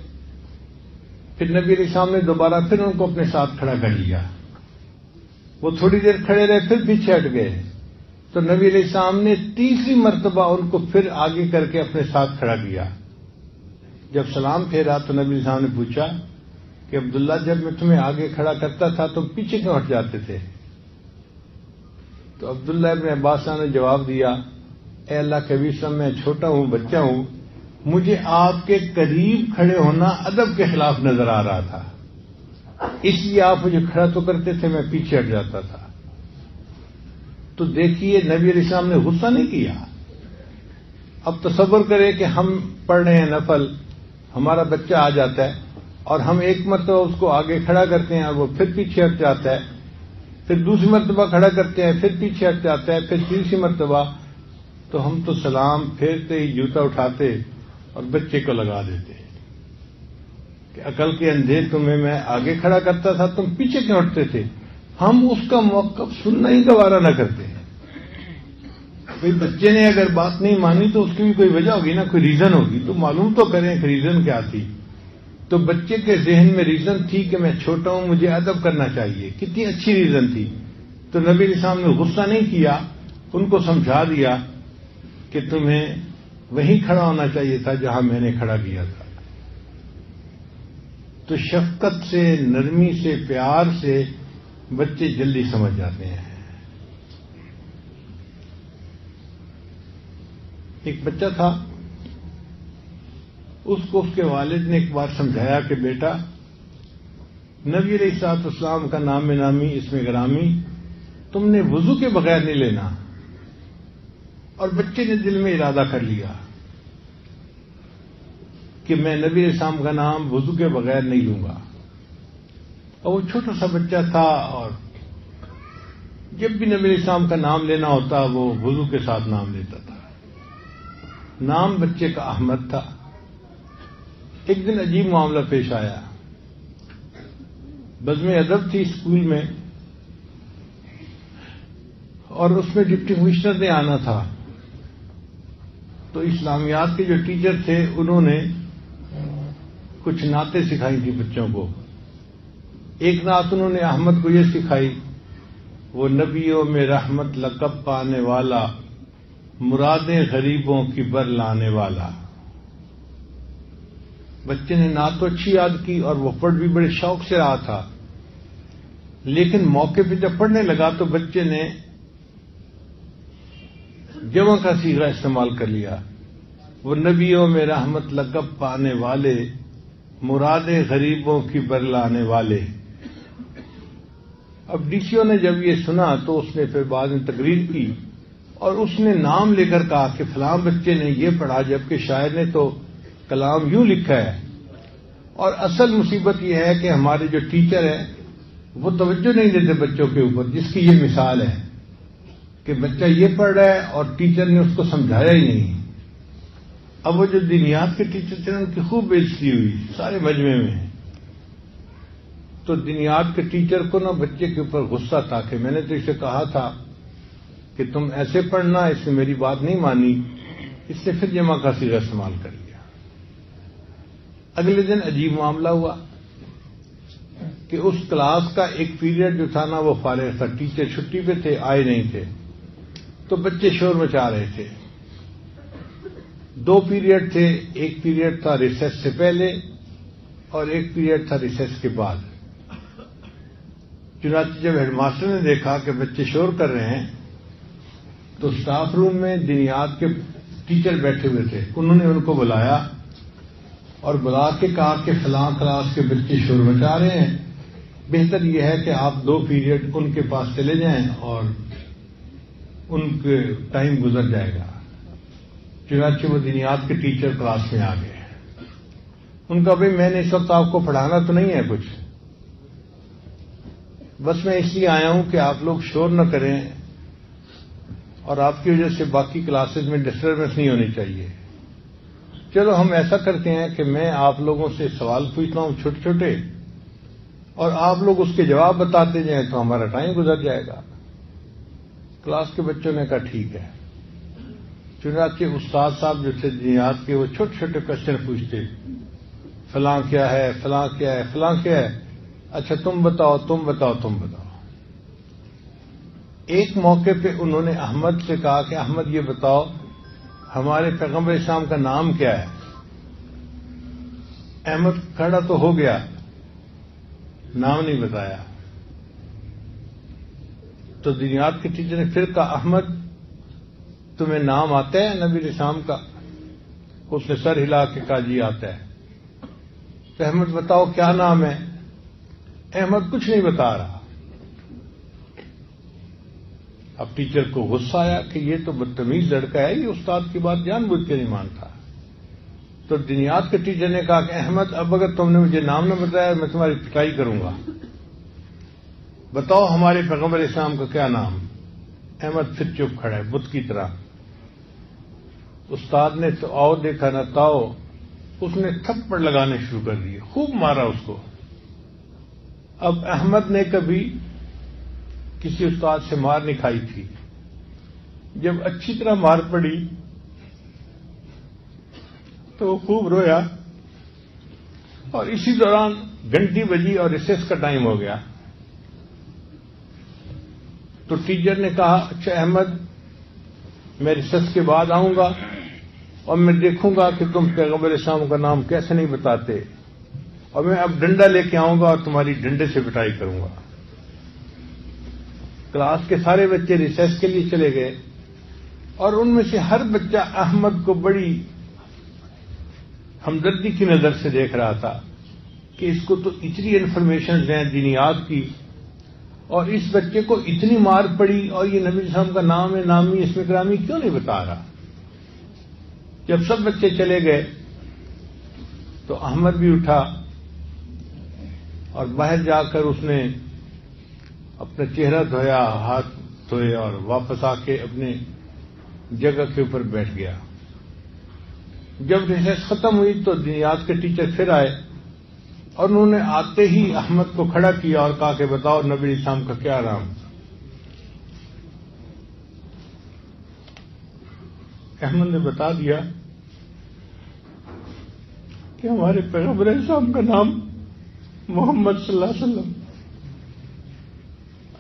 پھر نبی علیہ السلام نے دوبارہ پھر ان کو اپنے ساتھ کھڑا کر لیا. وہ تھوڑی دیر کھڑے رہے، پھر پیچھے ہٹ گئے. تو نبی علیہ السلام نے تیسری مرتبہ ان کو پھر آگے کر کے اپنے ساتھ کھڑا کیا. جب سلام پھیرا تو نبی علیہ السلام نے پوچھا کہ عبداللہ جب میں تمہیں آگے کھڑا کرتا تھا تو پیچھے کیوں ہٹ جاتے تھے؟ تو عبداللہ ابن عباس نے جواب دیا، اے اللہ کے حبیب میں چھوٹا ہوں، بچہ ہوں، مجھے آپ کے قریب کھڑے ہونا ادب کے خلاف نظر آ رہا تھا، اس لیے آپ مجھے کھڑا تو کرتے تھے، میں پیچھے ہٹ جاتا تھا. تو دیکھیے نبی علیہ السلام نے غصہ نہیں کیا. اب تصور کریں کہ ہم پڑھ رہے ہیں نفل، ہمارا بچہ آ جاتا ہے اور ہم ایک مرتبہ اس کو آگے کھڑا کرتے ہیں اور وہ پھر پیچھے ہٹ جاتا ہے، پھر دوسری مرتبہ کھڑا کرتے ہیں پھر پیچھے ہٹ جاتا ہے، پھر تیسری مرتبہ، تو ہم تو سلام پھیرتے ہی جوتا اٹھاتے اور بچے کو لگا دیتے کہ عقل کے اندھے تمہیں میں آگے کھڑا کرتا تھا، تم پیچھے کیوں ہٹتے تھے؟ ہم اس کا موقف سننا ہی گوارا نہ کرتے. بھئی بچے نے اگر بات نہیں مانی تو اس کی بھی کوئی وجہ ہوگی نا، کوئی ریزن ہوگی، تو معلوم تو کریں کہ ریزن کیا تھی. تو بچے کے ذہن میں ریزن تھی کہ میں چھوٹا ہوں، مجھے ادب کرنا چاہیے. کتنی اچھی ریزن تھی. تو نبی علیہ السلام نے غصہ نہیں کیا، ان کو سمجھا دیا کہ تمہیں وہیں کھڑا ہونا چاہیے تھا جہاں میں نے کھڑا کیا تھا. تو شفقت سے، نرمی سے، پیار سے بچے جلدی سمجھ جاتے ہیں. ایک بچہ تھا، اس کو اس کے والد نے ایک بار سمجھایا کہ بیٹا نبی علیہ الصلوۃ والسلام کا نام نامی اسم گرامی تم نے وضو کے بغیر نہیں لینا. اور بچے نے دل میں ارادہ کر لیا کہ میں نبی علیہ السلام کا نام وضو کے بغیر نہیں لوں گا. اور وہ چھوٹا سا بچہ تھا اور جب بھی نبی علیہ السلام کا نام لینا ہوتا وہ وضو کے ساتھ نام لیتا تھا. نام بچے کا احمد تھا. ایک دن عجیب معاملہ پیش آیا. بزم ادب تھی اسکول میں اور اس میں ڈپٹی کمشنر نے آنا تھا. تو اسلامیات کے جو ٹیچر تھے انہوں نے کچھ نعتیں سکھائی تھی بچوں کو. ایک نعت انہوں نے احمد کو یہ سکھائی، وہ نبیوں میں رحمت لقب پانے والا، مرادیں غریبوں کی بر لانے والا. بچے نے نعت تو اچھی یاد کی اور وہ پڑھ بھی بڑے شوق سے رہا تھا، لیکن موقع پہ جب پڑھنے لگا تو بچے نے جمع کا صیغہ استعمال کر لیا، وہ نبیوں میں رحمت لقب پانے والے، مرادیں غریبوں کی بر لانے والے. اب ڈی سی او نے جب یہ سنا تو اس نے پھر بعد میں تقریر کی اور اس نے نام لے کر کہا کہ فلاں بچے نے یہ پڑھا، جبکہ شاعر نے تو کلام یوں لکھا ہے. اور اصل مصیبت یہ ہے کہ ہمارے جو ٹیچر ہیں وہ توجہ نہیں دیتے بچوں کے اوپر، جس کی یہ مثال ہے کہ بچہ یہ پڑھ رہا ہے اور ٹیچر نے اس کو سمجھایا ہی نہیں۔ اب وہ جو دینیات کے ٹیچر تھے ان کی خوب بےعزتی ہوئی سارے مجمع میں۔ تو دینیات کے ٹیچر کو نا بچے کے اوپر غصہ تھا کہ میں نے تو اسے کہا تھا کہ تم ایسے پڑھنا، اس نے میری بات نہیں مانی، اس نے پھر جمع کا صیغہ استعمال کر لیا۔ اگلے دن عجیب معاملہ ہوا کہ اس کلاس کا ایک پیریڈ جو تھا نا وہ فارغ تھا، ٹیچر چھٹی پہ تھے، آئے نہیں تھے، تو بچے شور مچا رہے تھے۔ 2 پیریڈ تھے، ایک پیریڈ تھا ریسیس سے پہلے اور ایک پیریڈ تھا ریسیس کے بعد۔ چنانچہ جب ہیڈ ماسٹر نے دیکھا کہ بچے شور کر رہے ہیں تو اسٹاف روم میں دینیات کے ٹیچر بیٹھے ہوئے تھے، انہوں نے ان کو بلایا اور بلا کے کہا کہ فلاں کلاس کے بچے شور مچا رہے ہیں، بہتر یہ ہے کہ آپ 2 پیریڈ ان کے پاس چلے جائیں اور ان کے ٹائم گزر جائے گا۔ چنانچہ وہ دینیات کے ٹیچر کلاس میں آ گئے۔ ان کا بھائی میں نے اس وقت آپ کو پڑھانا تو نہیں ہے کچھ، بس میں اس لیے آیا ہوں کہ آپ لوگ شور نہ کریں اور آپ کی وجہ سے باقی کلاسز میں ڈسٹربنس نہیں ہونی چاہیے۔ چلو ہم ایسا کرتے ہیں کہ میں آپ لوگوں سے سوال پوچھتا ہوں چھوٹے چھوٹے اور آپ لوگ اس کے جواب بتاتے جائیں تو ہمارا ٹائم گزر جائے گا۔ کلاس کے بچوں نے کہا ٹھیک ہے۔ چنانچہ استاد صاحب جو تھے دینیات کے وہ چھوٹے چھوٹے کوشچن پوچھتے، فلاں کیا ہے، فلاں کیا ہے، فلاں کیا ہے، اچھا تم بتاؤ تم بتاؤ تم بتاؤ۔ ایک موقع پہ انہوں نے احمد سے کہا کہ احمد یہ بتاؤ ہمارے پیغمبر اسلام کا نام کیا ہے؟ احمد کھڑا تو ہو گیا، نام نہیں بتایا۔ تو دینیات کے ٹیچر نے پھر کہا احمد تمہیں نام آتا ہے نبی اسلام کا؟ اس نے سر ہلا کے کہا جی آتا ہے۔ تو احمد بتاؤ کیا نام ہے؟ احمد کچھ نہیں بتا رہا۔ اب ٹیچر کو غصہ آیا کہ یہ تو بدتمیز لڑکا ہے، یہ استاد کی بات جان بوجھ کے نہیں مانتا۔ تو دینیات کے ٹیچر نے کہا کہ احمد اب اگر تم نے مجھے نام نہ بتایا میں تمہاری پٹائی کروں گا، بتاؤ ہمارے پیغمبر اسلام کا کیا نام؟ احمد پھر چپ کھڑا ہے بت کی طرح۔ استاد نے تو آؤ دیکھا نہ تاؤ، اس نے تھپڑ لگانے شروع کر دیے، خوب مارا اس کو۔ اب احمد نے کبھی کسی استاد سے مار نہیں کھائی تھی، جب اچھی طرح مار پڑی تو وہ خوب رویا، اور اسی دوران گھنٹی بجی اور ریسیس کا ٹائم ہو گیا۔ تو ٹیچر نے کہا اچھا احمد میں ریسیس کے بعد آؤں گا اور میں دیکھوں گا کہ تم پیغمبر اسلام کا نام کیسے نہیں بتاتے، اور میں اب ڈنڈا لے کے آؤں گا اور تمہاری ڈنڈے سے پٹائی کروں گا۔ کلاس کے سارے بچے ریسیس کے لیے چلے گئے اور ان میں سے ہر بچہ احمد کو بڑی ہمدردی کی نظر سے دیکھ رہا تھا کہ اس کو تو اتنی انفارمیشن ہیں دینیات کی، اور اس بچے کو اتنی مار پڑی اور یہ نبی صاحب کا نام ہے، نامی اسم گرامی کیوں نہیں بتا رہا۔ جب سب بچے چلے گئے تو احمد بھی اٹھا اور باہر جا کر اس نے اپنا چہرہ دھویا، ہاتھ دھوئے اور واپس آ کے اپنے جگہ کے اوپر بیٹھ گیا۔ جب ریسیس ختم ہوئی تو دینیات کے ٹیچر پھر آئے اور انہوں نے آتے ہی احمد کو کھڑا کیا اور کہا کہ بتاؤ نبی اسلام کا کیا نام؟ احمد نے بتا دیا کہ ہمارے پیغمبر اسلام کا نام محمد صلی اللہ علیہ وسلم۔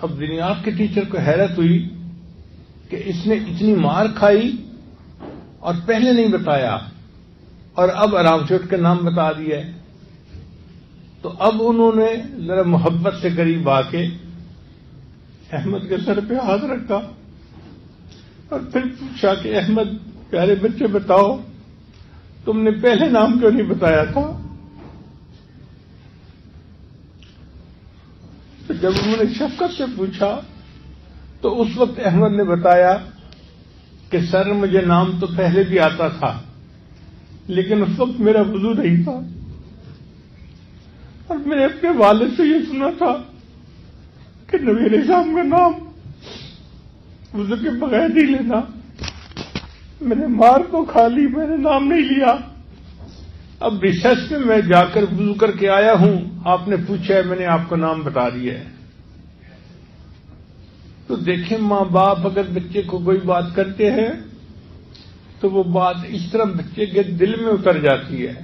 اب دینیات کے ٹیچر کو حیرت ہوئی کہ اس نے اتنی مار کھائی اور پہلے نہیں بتایا اور اب آرام سے اٹھ کے نام بتا دیا ہے۔ تو اب انہوں نے ذرا محبت سے قریب آ کے احمد کے سر پہ ہاتھ رکھا اور پھر پوچھا کہ احمد پیارے بچے بتاؤ تم نے پہلے نام کیوں نہیں بتایا تھا؟ تو جب انہوں نے شفقت سے پوچھا تو اس وقت احمد نے بتایا کہ سر مجھے نام تو پہلے بھی آتا تھا لیکن اس وقت میرا وضو نہیں تھا، اور میں نے اپنے والد سے یہ سنا تھا کہ نبی علیہ السلام کا نام وضو کے بغیر نہیں لینا. میں نے مار تو کھا لی, میں نے نام نہیں لیا. اب ریسرچ میں جا کر وضو کر کے آیا ہوں, آپ نے پوچھا ہے, میں نے آپ کا نام بتا دیا ہے. تو دیکھیں ماں باپ اگر بچے کو کوئی بات کرتے ہیں تو وہ بات اس طرح بچے کے دل میں اتر جاتی ہے.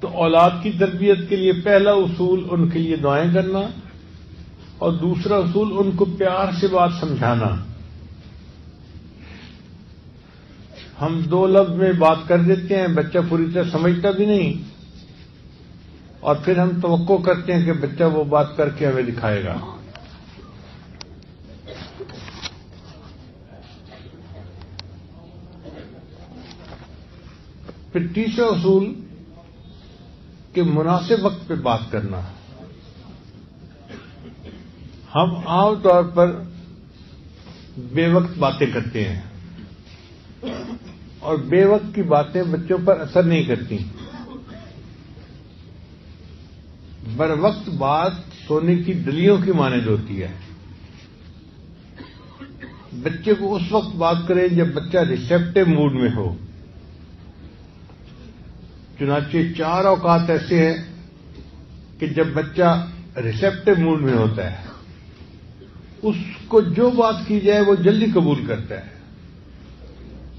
تو اولاد کی تربیت کے لیے پہلا اصول ان کے لیے دعائیں کرنا, اور دوسرا اصول ان کو پیار سے بات سمجھانا. ہم 2 لفظ میں بات کر دیتے ہیں, بچہ پوری طرح سمجھتا بھی نہیں, اور پھر ہم توقع کرتے ہیں کہ بچہ وہ بات کر کے ہمیں دکھائے گا. پھر تیسرا اصول کہ مناسب وقت پہ بات کرنا. ہم عام طور پر بے وقت باتیں کرتے ہیں, اور بے وقت کی باتیں بچوں پر اثر نہیں کرتی. بر وقت بات سونے کی دلیوں کی مانند ہوتی ہے. بچے کو اس وقت بات کریں جب بچہ ریسیپٹیو موڈ میں ہو. چنانچہ 4 اوقات ایسے ہیں کہ جب بچہ ریسیپٹیو موڈ میں ہوتا ہے, اس کو جو بات کی جائے وہ جلدی قبول کرتا ہے.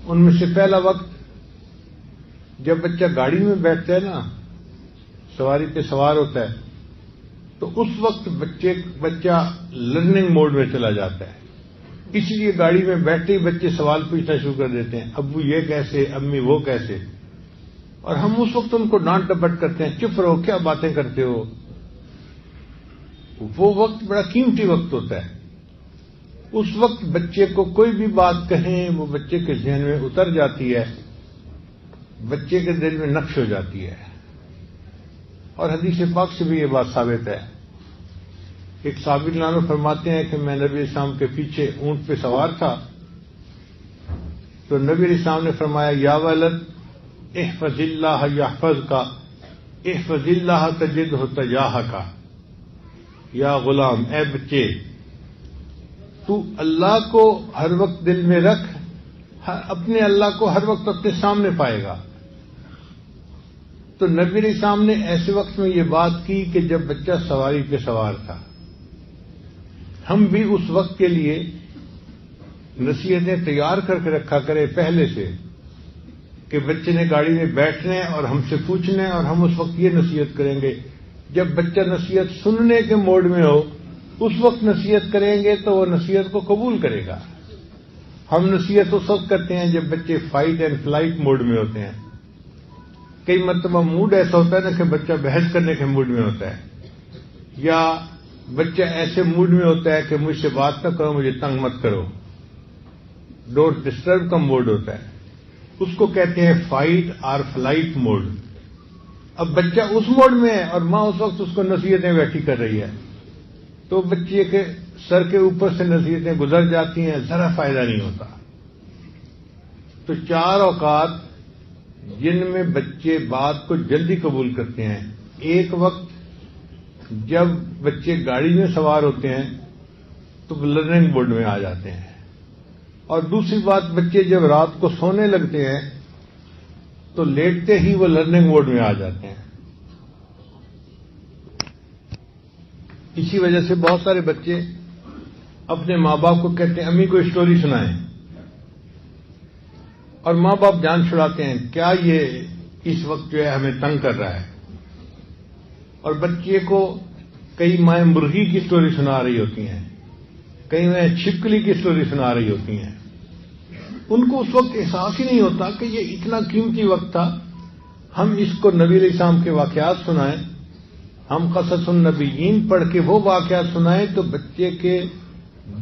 ان میں سے پہلا وقت جب بچہ گاڑی میں بیٹھتا ہے نا, سواری پہ سوار ہوتا ہے, تو اس وقت بچہ لرننگ موڈ میں چلا جاتا ہے. اس لیے گاڑی میں بیٹھتے ہی بچے سوال پوچھنا شروع کر دیتے ہیں, ابو یہ کیسے, امی وہ کیسے. اور ہم اس وقت ان کو ڈانٹ ڈپٹ کرتے ہیں, چپ رہو, کیا باتیں کرتے ہو. وہ وقت بڑا قیمتی وقت ہوتا ہے. اس وقت بچے کو کوئی بھی بات کہیں وہ بچے کے ذہن میں اتر جاتی ہے, بچے کے دل میں نقش ہو جاتی ہے. اور حدیث پاک سے بھی یہ بات ثابت ہے. ایک صحابی عنہ فرماتے ہیں کہ میں نبی علیہ السلام کے پیچھے اونٹ پہ سوار تھا, تو نبی علیہ السلام نے فرمایا, یا ولد احفظ اللہ یحفظ کا, احفظ اللہ تجدہ تجاہک. یا غلام, اے بچے, تو اللہ کو ہر وقت دل میں رکھ, اپنے اللہ کو ہر وقت اپنے سامنے پائے گا. تو نبی علیہ السلام نے ایسے وقت میں یہ بات کی کہ جب بچہ سواری پہ سوار تھا. ہم بھی اس وقت کے لیے نصیحتیں تیار کر کے رکھا کریں پہلے سے, کہ بچے نے گاڑی میں بیٹھنا ہے اور ہم سے پوچھنا ہے, اور ہم اس وقت یہ نصیحت کریں گے. جب بچہ نصیحت سننے کے موڈ میں ہو اس وقت نصیحت کریں گے تو وہ نصیحت کو قبول کرے گا. ہم نصیحت اس وقت کرتے ہیں جب بچے فائٹ اینڈ فلائٹ موڈ میں ہوتے ہیں. کئی مرتبہ موڈ ایسا ہوتا ہے نا کہ بچہ بحث کرنے کے موڈ میں ہوتا ہے, یا بچہ ایسے موڈ میں ہوتا ہے کہ مجھ سے بات نہ کرو, مجھے تنگ مت کرو, ڈونٹ ڈسٹرب کا موڈ ہوتا ہے. اس کو کہتے ہیں فائٹ اور فلائٹ موڈ. اب بچہ اس موڈ میں ہے اور ماں اس وقت اس کو نصیحتیں بیٹھی کر رہی ہے, تو بچے کے سر کے اوپر سے نصیحتیں گزر جاتی ہیں, ذرا فائدہ نہیں ہوتا. تو 4 اوقات جن میں بچے بات کو جلدی قبول کرتے ہیں. ایک وقت جب بچے گاڑی میں سوار ہوتے ہیں تو لرننگ موڈ میں آ جاتے ہیں, اور دوسری بات بچے جب رات کو سونے لگتے ہیں تو لیٹتے ہی وہ لرننگ موڈ میں آ جاتے ہیں. اسی وجہ سے بہت سارے بچے اپنے ماں باپ کو کہتے ہیں امی کو اسٹوری سنائیں, اور ماں باپ جان چھڑاتے ہیں کیا یہ اس وقت جو ہے ہمیں تنگ کر رہا ہے. اور بچے کو کئی مائیں مرغی کی اسٹوری سنا رہی ہوتی ہیں, کئی مائیں چھپکلی کی اسٹوری سنا رہی ہوتی ہیں. ان کو اس وقت احساس ہی نہیں ہوتا کہ یہ اتنا قیمتی وقت تھا. ہم اس کو نبی علیہ السلام کے واقعات سنائیں, ہم قصص النبیین پڑھ کے وہ واقعات سنائیں تو بچے کے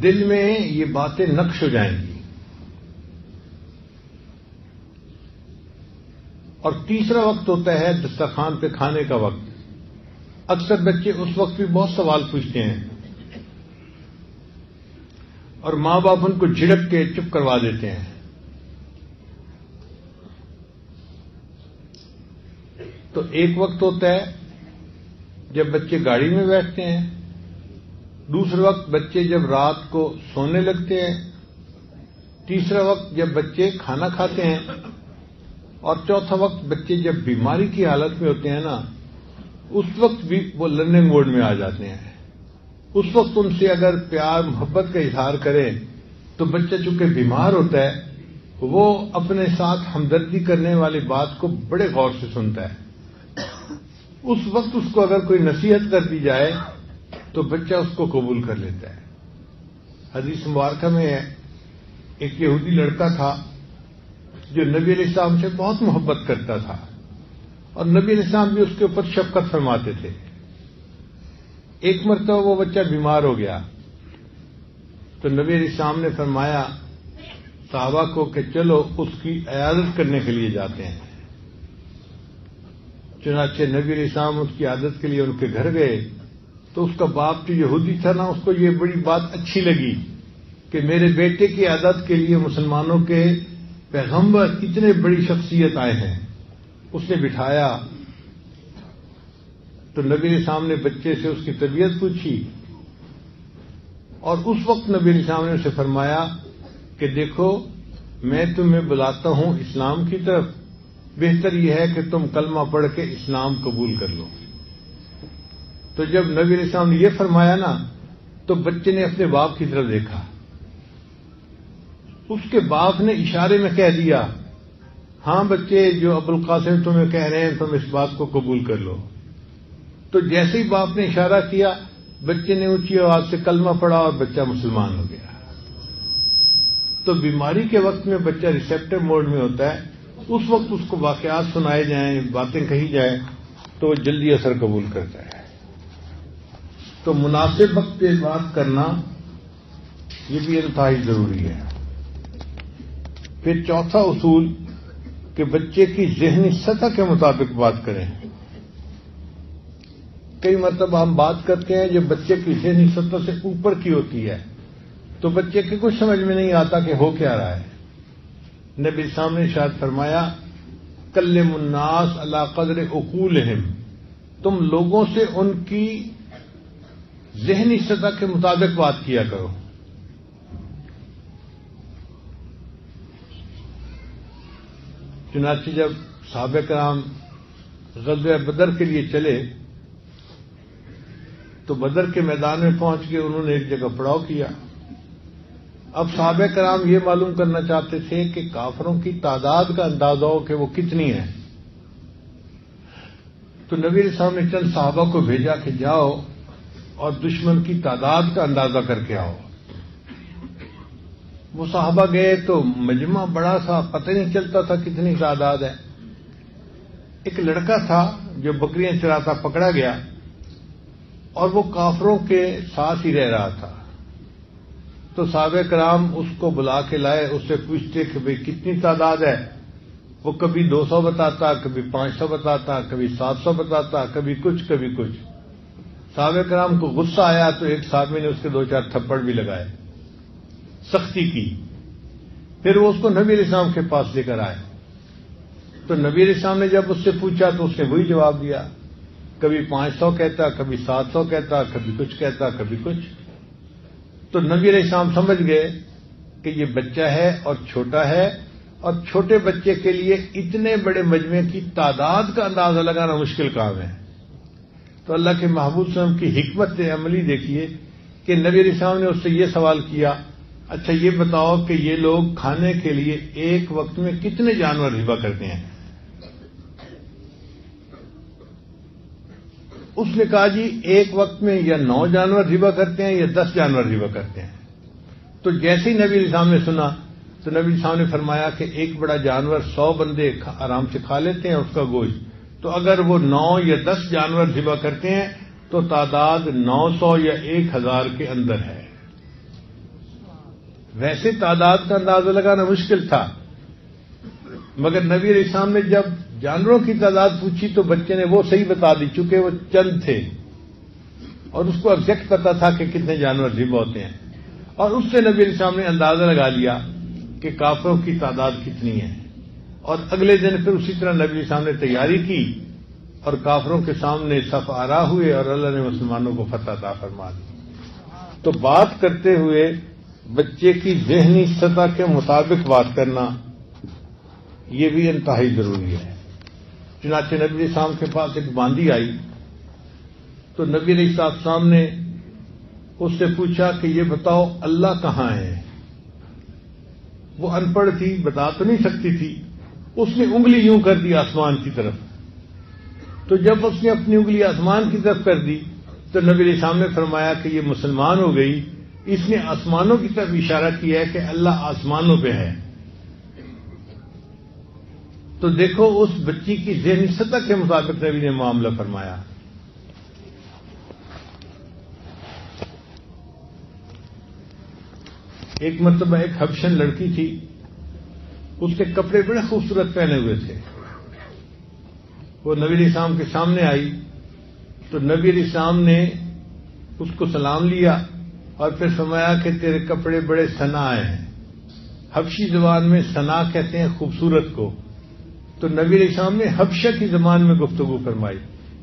دل میں یہ باتیں نقش ہو جائیں گی. اور تیسرا وقت ہوتا ہے دسترخوان پہ کھانے کا وقت. اکثر بچے اس وقت بھی بہت سوال پوچھتے ہیں اور ماں باپ ان کو جھڑک کے چپ کروا دیتے ہیں. تو ایک وقت ہوتا ہے جب بچے گاڑی میں بیٹھتے ہیں، دوسرا وقت بچے جب رات کو سونے لگتے ہیں، تیسرا وقت جب بچے کھانا کھاتے ہیں، اور چوتھا وقت بچے جب بیماری کی حالت میں ہوتے ہیں نا، اس وقت بھی وہ لرننگ موڈ میں آ جاتے ہیں۔ اس وقت ان سے اگر پیار محبت کا اظہار کریں تو بچہ چونکہ بیمار ہوتا ہے وہ اپنے ساتھ ہمدردی کرنے والی بات کو بڑے غور سے سنتا ہے۔ اس وقت اس کو اگر کوئی نصیحت کر دی جائے تو بچہ اس کو قبول کر لیتا ہے۔ حدیث مبارکہ میں ایک یہودی لڑکا تھا جو نبی علیہ السلام سے بہت محبت کرتا تھا، اور نبی علیہ السلام بھی اس کے اوپر شفقت فرماتے تھے۔ ایک مرتبہ وہ بچہ بیمار ہو گیا تو نبی علیہ السلام نے فرمایا صحابہ کو کہ چلو اس کی عیادت کرنے کے لیے جاتے ہیں۔ چنانچہ نبی علیہ السلام اس کی عیادت کے لیے ان کے گھر گئے تو اس کا باپ جو یہودی تھا نا، اس کو یہ بڑی بات اچھی لگی کہ میرے بیٹے کی عیادت کے لیے مسلمانوں کے پیغمبر اتنے بڑی شخصیت آئے ہیں۔ اس نے بٹھایا تو نبی علیہ السلام نے بچے سے اس کی طبیعت پوچھی، اور اس وقت نبی علیہ السلام نے اسے فرمایا کہ دیکھو میں تمہیں بلاتا ہوں اسلام کی طرف، بہتر یہ ہے کہ تم کلمہ پڑھ کے اسلام قبول کر لو۔ تو جب نبی علیہ السلام نے یہ فرمایا نا تو بچے نے اپنے باپ کی طرف دیکھا، اس کے باپ نے اشارے میں کہہ دیا ہاں بچے جو ابوالقاسم تمہیں کہہ رہے ہیں تم اس بات کو قبول کر لو۔ تو جیسے ہی باپ نے اشارہ کیا بچے نے اونچی آواز سے کلمہ پڑھا اور بچہ مسلمان ہو گیا۔ تو بیماری کے وقت میں بچہ ریسیپٹو موڈ میں ہوتا ہے، اس وقت اس کو واقعات سنائے جائیں، باتیں کہی جائیں تو وہ جلدی اثر قبول کرتا ہے۔ تو مناسب وقت پہ بات کرنا یہ بھی انتہائی ضروری ہے۔ پھر چوتھا اصول کہ بچے کی ذہنی سطح کے مطابق بات کریں۔ کئی مرتبہ ہم بات کرتے ہیں جو بچے کی ذہنی سطح سے اوپر کی ہوتی ہے تو بچے کے کچھ سمجھ میں نہیں آتا کہ ہو کیا رہا ہے۔ نبی صاحب نے ارشاد فرمایا کلم الناس علی قدر عقولہم، تم لوگوں سے ان کی ذہنی سطح کے مطابق بات کیا کرو۔ چنانچہ جب صحابہ کرام غزوہ بدر کے لیے چلے تو بدر کے میدان میں پہنچ کے انہوں نے ایک جگہ پڑاؤ کیا۔ اب صحابہ کرام یہ معلوم کرنا چاہتے تھے کہ کافروں کی تعداد کا اندازہ ہو کہ وہ کتنی ہے۔ تو نبی علیہ السلام نے چند صحابہ کو بھیجا کہ جاؤ اور دشمن کی تعداد کا اندازہ کر کے آؤ۔ وہ صحابہ گئے تو مجمع بڑا سا، پتہ نہیں چلتا تھا کتنی تعداد ہے۔ ایک لڑکا تھا جو بکریاں چراتا پکڑا گیا اور وہ کافروں کے ساتھ ہی رہ رہا تھا۔ تو صحابہ کرام اس کو بلا کے لائے، اس سے پوچھتے کہ بھئی کتنی تعداد ہے؟ وہ کبھی 200 بتاتا، کبھی 500 بتاتا، کبھی 700 بتاتا، کبھی کچھ کبھی کچھ۔ صحابہ کرام کو غصہ آیا تو ایک صحابی نے اس کے 2-4 تھپڑ بھی لگائے، سختی کی۔ پھر وہ اس کو نبی علیہ السلام کے پاس لے کر آئے تو نبی علیہ السلام نے جب اس سے پوچھا تو اس نے وہی جواب دیا، کبھی 500 کہتا، کبھی 700 کہتا، کبھی کچھ کہتا، کبھی کچھ۔ تو نبی علیہ السلام سمجھ گئے کہ یہ بچہ ہے اور چھوٹا ہے، اور چھوٹے بچے کے لیے اتنے بڑے مجمع کی تعداد کا اندازہ لگانا مشکل کام ہے۔ تو اللہ کے محبوب صلی اللہ علیہ وسلم کی حکمت عملی دیکھیے کہ نبی علیہ السلام نے اس سے یہ سوال کیا، اچھا یہ بتاؤ کہ یہ لوگ کھانے کے لیے ایک وقت میں کتنے جانور ذبح کرتے ہیں؟ اس نے کہا جی ایک وقت میں یا 9 جانور ذبح کرتے ہیں یا 10 جانور ذبح کرتے ہیں۔ تو جیسے ہی نبی علیہ السلام نے سنا تو نبی علیہ السلام نے فرمایا کہ ایک بڑا جانور 100 بندے آرام سے کھا لیتے ہیں اس کا گوشت، تو اگر وہ 9 یا 10 جانور ذبح کرتے ہیں تو تعداد 900 یا 1000 کے اندر ہے۔ ویسے تعداد کا اندازہ لگانا مشکل تھا، مگر نبی علیہ السلام نے جب جانوروں کی تعداد پوچھی تو بچے نے وہ صحیح بتا دی، چونکہ وہ چند تھے اور اس کو ایگزیکٹ پتا تھا کہ کتنے جانور ذبح ہوتے ہیں، اور اس سے نبی علیہ السلام نے اندازہ لگا لیا کہ کافروں کی تعداد کتنی ہے۔ اور اگلے دن پھر اسی طرح نبی علیہ السلام نے تیاری کی اور کافروں کے سامنے صف آرا ہوئے اور اللہ نے مسلمانوں کو فتح عطا فرما دی. تو بات کرتے ہوئے بچے کی ذہنی سطح کے مطابق بات کرنا یہ بھی انتہائی ضروری ہے. چنانچہ نبی علیہ السلام کے پاس ایک باندی آئی تو نبی علیہ السلام نے اس سے پوچھا کہ یہ بتاؤ اللہ کہاں ہے. وہ ان پڑھ تھی، بتا تو نہیں سکتی تھی. اس نے انگلی یوں کر دی آسمان کی طرف. تو جب اس نے اپنی انگلی آسمان کی طرف کر دی تو نبی علیہ السلام نے فرمایا کہ یہ مسلمان ہو گئی، اس نے آسمانوں کی طرف اشارہ کیا ہے کہ اللہ آسمانوں پہ ہے. تو دیکھو اس بچی کی ذہنی سطح کے مطابق نبی نے معاملہ فرمایا. ایک مرتبہ ایک حبشن لڑکی تھی، اس کے کپڑے بڑے خوبصورت پہنے ہوئے تھے. وہ نبی علیہ السلام کے سامنے آئی تو نبی علیہ السلام نے اس کو سلام لیا اور پھر فرمایا کہ تیرے کپڑے بڑے ثنا ہیں. حبشی زبان میں ثنا کہتے ہیں خوبصورت کو. تو نبی علیہ السلام نے حبشہ کی زبان میں گفتگو فرمائی،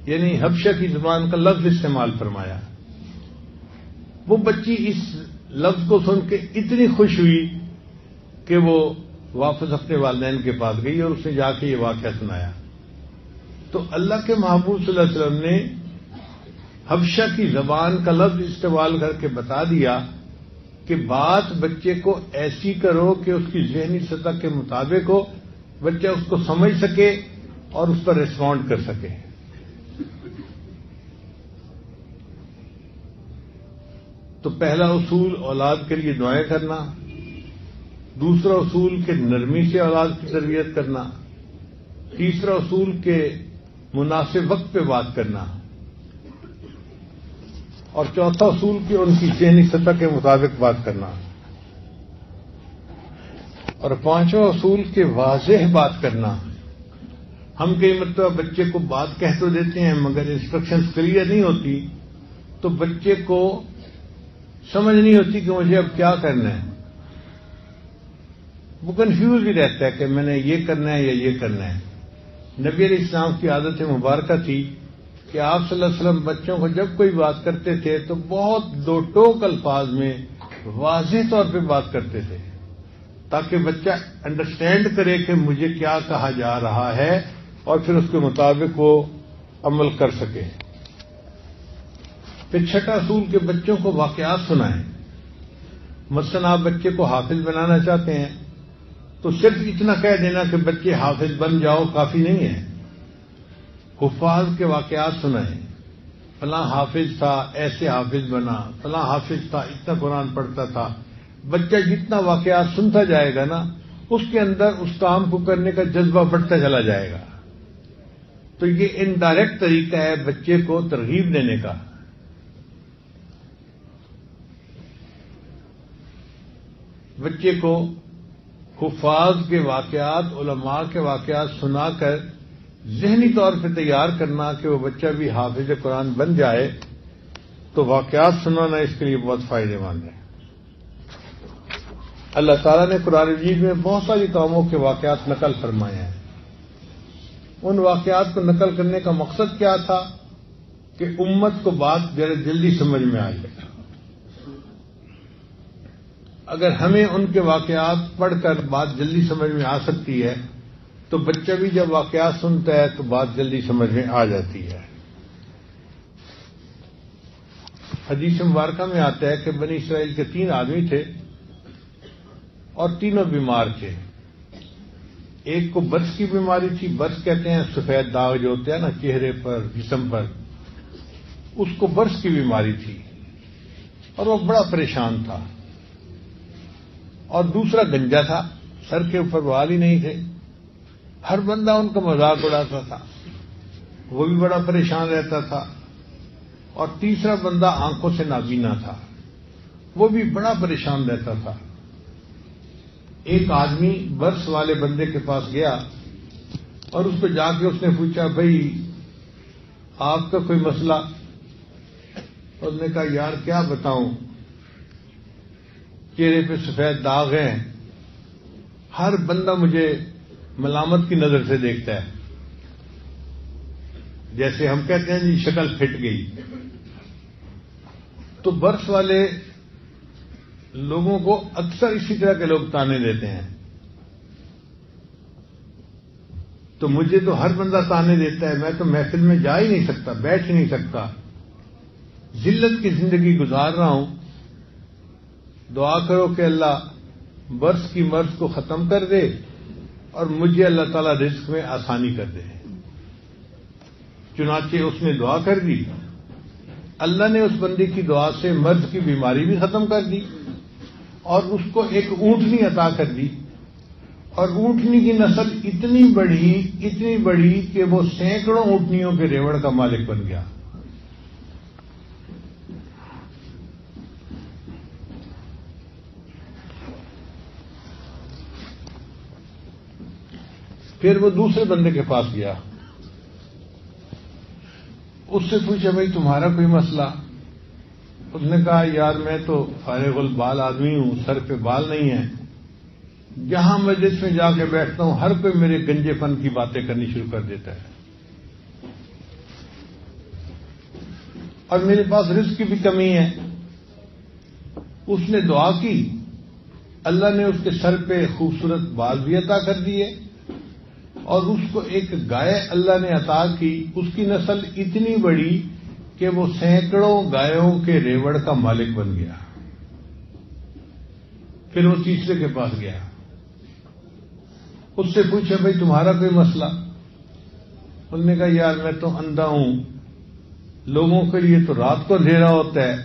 یعنی حبشہ کی زبان کا لفظ استعمال فرمایا. وہ بچی اس لفظ کو سن کے اتنی خوش ہوئی کہ وہ واپس اپنے والدین کے پاس گئی اور اس نے جا کے یہ واقعہ سنایا. تو اللہ کے محبوب صلی اللہ علیہ وسلم نے حبشہ کی زبان کا لفظ استعمال کر کے بتا دیا کہ بات بچے کو ایسی کرو کہ اس کی ذہنی سطح کے مطابق ہو، بچہ اس کو سمجھ سکے اور اس پر ریسپونڈ کر سکے. تو پہلا اصول اولاد کے لیے دعائیں کرنا، دوسرا اصول کہ نرمی سے اولاد کی تربیت کرنا، تیسرا اصول کہ مناسب وقت پہ بات کرنا، اور چوتھا اصول کہ ان کی ذہنی سطح کے مطابق بات کرنا، اور پانچواں اصول کہ واضح بات کرنا. ہم کئی مرتبہ بچے کو بات کہہ تو دیتے ہیں مگر انسٹرکشنز کلیئر نہیں ہوتی تو بچے کو سمجھ نہیں ہوتی کہ مجھے اب کیا کرنا ہے. وہ کنفیوز بھی رہتا ہے کہ میں نے یہ کرنا ہے یا یہ کرنا ہے. نبی علیہ السلام کی عادت مبارکہ تھی کہ آپ صلی اللہ علیہ وسلم بچوں کو جب کوئی بات کرتے تھے تو بہت دو ٹوک الفاظ میں واضح طور پہ بات کرتے تھے تاکہ بچہ انڈرسٹینڈ کرے کہ مجھے کیا کہا جا رہا ہے اور پھر اس کے مطابق وہ عمل کر سکے. پھر چھٹا اصول کہ بچوں کو واقعات سنائیں. مثلا آپ بچے کو حافظ بنانا چاہتے ہیں تو صرف اتنا کہہ دینا کہ بچے حافظ بن جاؤ کافی نہیں ہے. حفاظ کے واقعات سنائیں. فلاں حافظ تھا، ایسے حافظ بنا، فلاں حافظ تھا، اتنا قرآن پڑھتا تھا. بچہ جتنا واقعات سنتا جائے گا نا اس کے اندر اس کام کو کرنے کا جذبہ بڑھتا چلا جائے گا. تو یہ انڈائریکٹ طریقہ ہے بچے کو ترغیب دینے کا. بچے کو حفاظ کے واقعات، علماء کے واقعات سنا کر ذہنی طور پہ تیار کرنا کہ وہ بچہ بھی حافظ قرآن بن جائے، تو واقعات سنانا اس کے لیے بہت فائدہ مند ہے. اللہ تعالیٰ نے قرآن مجید میں بہت ساری قوموں کے واقعات نقل فرمائے ہیں. ان واقعات کو نقل کرنے کا مقصد کیا تھا کہ امت کو بات جلدی سمجھ میں آ جائے. اگر ہمیں ان کے واقعات پڑھ کر بات جلدی سمجھ میں آ سکتی ہے تو بچہ بھی جب واقعات سنتا ہے تو بات جلدی سمجھ میں آ جاتی ہے. حدیث مبارکہ میں آتا ہے کہ بنی اسرائیل کے 3 آدمی تھے اور تینوں بیمار تھے. ایک کو برس کی بیماری تھی. برس کہتے ہیں سفید داغ جو ہوتے ہیں نا چہرے پر، جسم پر، اس کو برس کی بیماری تھی اور وہ بڑا پریشان تھا. اور دوسرا گنجا تھا، سر کے اوپر بال ہی نہیں تھے. ہر بندہ ان کا مذاق اڑاتا تھا، وہ بھی بڑا پریشان رہتا تھا. اور تیسرا بندہ آنکھوں سے نابینا تھا، وہ بھی بڑا پریشان رہتا تھا. ایک آدمی برس والے بندے کے پاس گیا اور اس کو جا کے اس نے پوچھا، بھائی آپ کا کوئی مسئلہ؟ اس نے کہا، یار کیا بتاؤں، چہرے پہ سفید داغ ہیں، ہر بندہ مجھے ملامت کی نظر سے دیکھتا ہے. جیسے ہم کہتے ہیں جی شکل پھٹ گئی، تو برس والے لوگوں کو اکثر اسی طرح کے لوگ تانے دیتے ہیں. تو مجھے تو ہر بندہ تانے دیتا ہے، میں تو محفل میں جا ہی نہیں سکتا، بیٹھ ہی نہیں سکتا، ذلت کی زندگی گزار رہا ہوں. دعا کرو کہ اللہ برس کی مرض کو ختم کر دے اور مجھے اللہ تعالیٰ رزق میں آسانی کر دے. چنانچہ اس نے دعا کر دی، اللہ نے اس بندے کی دعا سے مرض کی بیماری بھی ختم کر دی اور اس کو ایک اونٹنی عطا کر دی. اور اونٹنی کی نسل اتنی بڑی کہ وہ سینکڑوں اونٹنیوں کے ریوڑ کا مالک بن گیا. پھر وہ دوسرے بندے کے پاس گیا، اس سے پوچھا بھائی تمہارا کوئی مسئلہ؟ اس نے کہا یار میں تو فارغ البال آدمی ہوں، سر پہ بال نہیں ہے، جہاں مجلس میں جا کے بیٹھتا ہوں ہر کوئی میرے گنجے پن کی باتیں کرنی شروع کر دیتا ہے، اور میرے پاس رزق کی بھی کمی ہے. اس نے دعا کی، اللہ نے اس کے سر پہ خوبصورت بال بھی عطا کر دیے اور اس کو ایک گائے اللہ نے عطا کی، اس کی نسل اتنی بڑی کہ وہ سینکڑوں گایوں کے ریوڑ کا مالک بن گیا. پھر وہ تیسرے کے پاس گیا، اس سے پوچھا بھائی تمہارا کوئی مسئلہ؟ انہوں نے کہا یار میں تو اندھا ہوں، لوگوں کے لیے تو رات کو اندھیرا ہوتا ہے،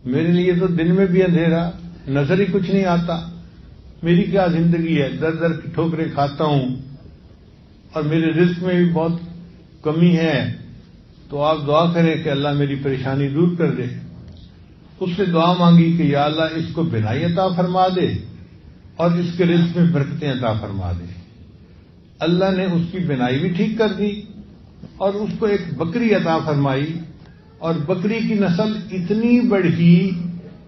میرے لیے تو دن میں بھی اندھیرا، نظر ہی کچھ نہیں آتا، میری کیا زندگی ہے، در در کی ٹھوکریں کھاتا ہوں اور میرے رزق میں بھی بہت کمی ہے، تو آپ دعا کریں کہ اللہ میری پریشانی دور کر دے. اس نے دعا مانگی کہ یا اللہ اس کو بینائی عطا فرما دے اور اس کے رزق میں برکتیں عطا فرما دے. اللہ نے اس کی بینائی بھی ٹھیک کر دی اور اس کو ایک بکری عطا فرمائی، اور بکری کی نسل اتنی بڑھی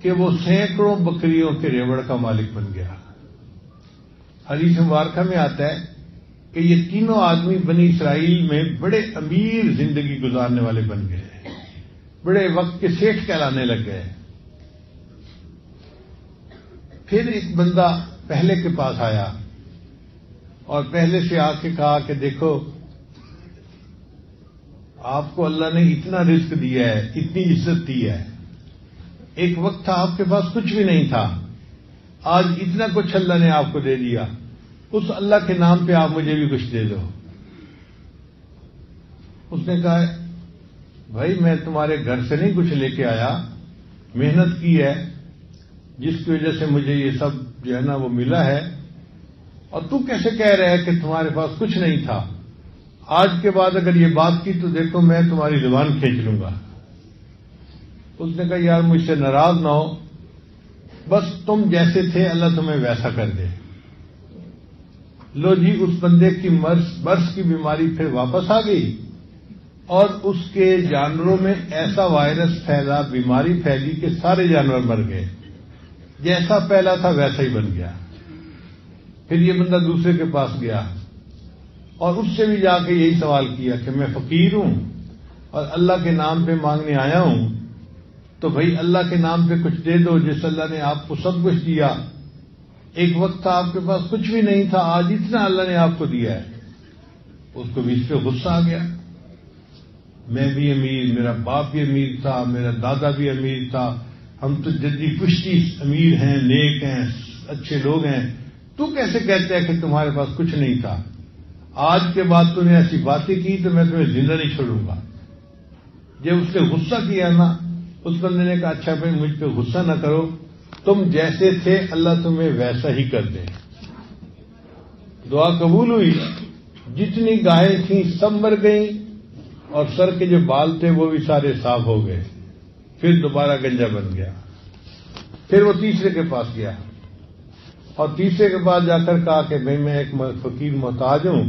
کہ وہ سینکڑوں بکریوں کے ریوڑ کا مالک بن گیا. حدیث مبارکہ میں آتا ہے کہ یہ تینوں آدمی بنی اسرائیل میں بڑے امیر زندگی گزارنے والے بن گئے، بڑے وقت کے سیٹھ کہلانے لگ گئے. پھر ایک بندہ پہلے کے پاس آیا اور پہلے سے آ کے کہا کہ دیکھو آپ کو اللہ نے اتنا رزق دیا ہے، اتنی عزت دی ہے، ایک وقت تھا آپ کے پاس کچھ بھی نہیں تھا، آج اتنا کچھ اللہ نے آپ کو دے دیا، اس اللہ کے نام پہ آپ مجھے بھی کچھ دے دو. اس نے کہا بھائی میں تمہارے گھر سے نہیں کچھ لے کے آیا، محنت کی ہے جس کی وجہ سے مجھے یہ سب جو ہے نا وہ ملا ہے، اور تو کیسے کہہ رہا ہے کہ تمہارے پاس کچھ نہیں تھا؟ آج کے بعد اگر یہ بات کی تو دیکھو میں تمہاری زبان کھینچ لوں گا. اس نے کہا یار مجھ سے ناراض نہ ہو، بس تم جیسے تھے اللہ تمہیں ویسا کر دے. لو جی اس بندے کی برس کی بیماری پھر واپس آ گئی اور اس کے جانوروں میں ایسا وائرس پھیلا، بیماری پھیلی کہ سارے جانور مر گئے، جیسا پہلا تھا ویسا ہی بن گیا. پھر یہ بندہ دوسرے کے پاس گیا اور اس سے بھی جا کے یہی سوال کیا کہ میں فقیر ہوں اور اللہ کے نام پہ مانگنے آیا ہوں، تو بھائی اللہ کے نام پہ کچھ دے دو، جس اللہ نے آپ کو سب کچھ دیا. ایک وقت تھا آپ کے پاس کچھ بھی نہیں تھا، آج اتنا اللہ نے آپ کو دیا ہے. اس کو بھی اس پہ غصہ آ گیا، میں بھی امیر، میرا باپ بھی امیر تھا، میرا دادا بھی امیر تھا، ہم تو جدی پشتی امیر ہیں، نیک ہیں، اچھے لوگ ہیں، تو کیسے کہتا ہے کہ تمہارے پاس کچھ نہیں تھا؟ آج کے بعد تم نے ایسی باتیں کی تو میں تمہیں زندہ نہیں چھوڑوں گا. جب اس نے غصہ کیا نا، اس بندے نے کہا اچھا بھائی مجھ پہ غصہ نہ کرو، تم جیسے تھے اللہ تمہیں ویسا ہی کر دے. دعا قبول ہوئی، جتنی گائیں تھیں سب مر گئیں اور سر کے جو بال تھے وہ بھی سارے صاف ہو گئے. پھر دوبارہ گنجا بن گیا. پھر وہ تیسرے کے پاس گیا اور تیسرے کے پاس جا کر کہا کہ بھائی میں ایک فقیر محتاج ہوں،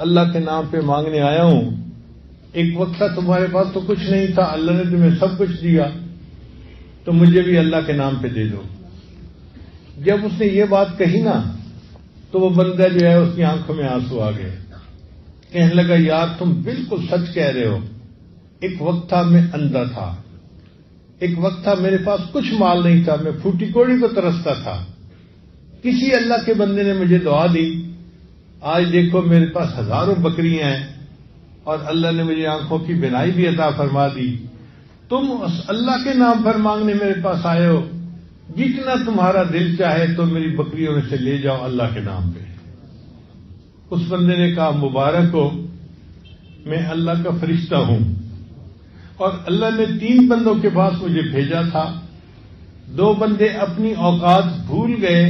اللہ کے نام پہ مانگنے آیا ہوں، ایک وقت تھا تمہارے پاس تو کچھ نہیں تھا، اللہ نے تمہیں سب کچھ دیا، تو مجھے بھی اللہ کے نام پہ دے دو. جب اس نے یہ بات کہی نا تو وہ بندہ جو ہے اس کی آنکھوں میں آنسو آ گئے. کہنے لگا یار تم بالکل سچ کہہ رہے ہو، ایک وقت تھا میں اندھا تھا، ایک وقت تھا میرے پاس کچھ مال نہیں تھا، میں پھوٹی کوڑی کو ترستا تھا، کسی اللہ کے بندے نے مجھے دعا دی، آج دیکھو میرے پاس ہزاروں بکریاں ہیں اور اللہ نے مجھے آنکھوں کی بینائی بھی عطا فرما دی، تم اس اللہ کے نام پر مانگنے میرے پاس آئے ہو، جتنا تمہارا دل چاہے تو میری بکریوں میں سے لے جاؤ اللہ کے نام پہ۔ اس بندے نے کہا مبارک ہو، میں اللہ کا فرشتہ ہوں اور اللہ نے 3 بندوں کے پاس مجھے بھیجا تھا، 2 بندے اپنی اوقات بھول گئے،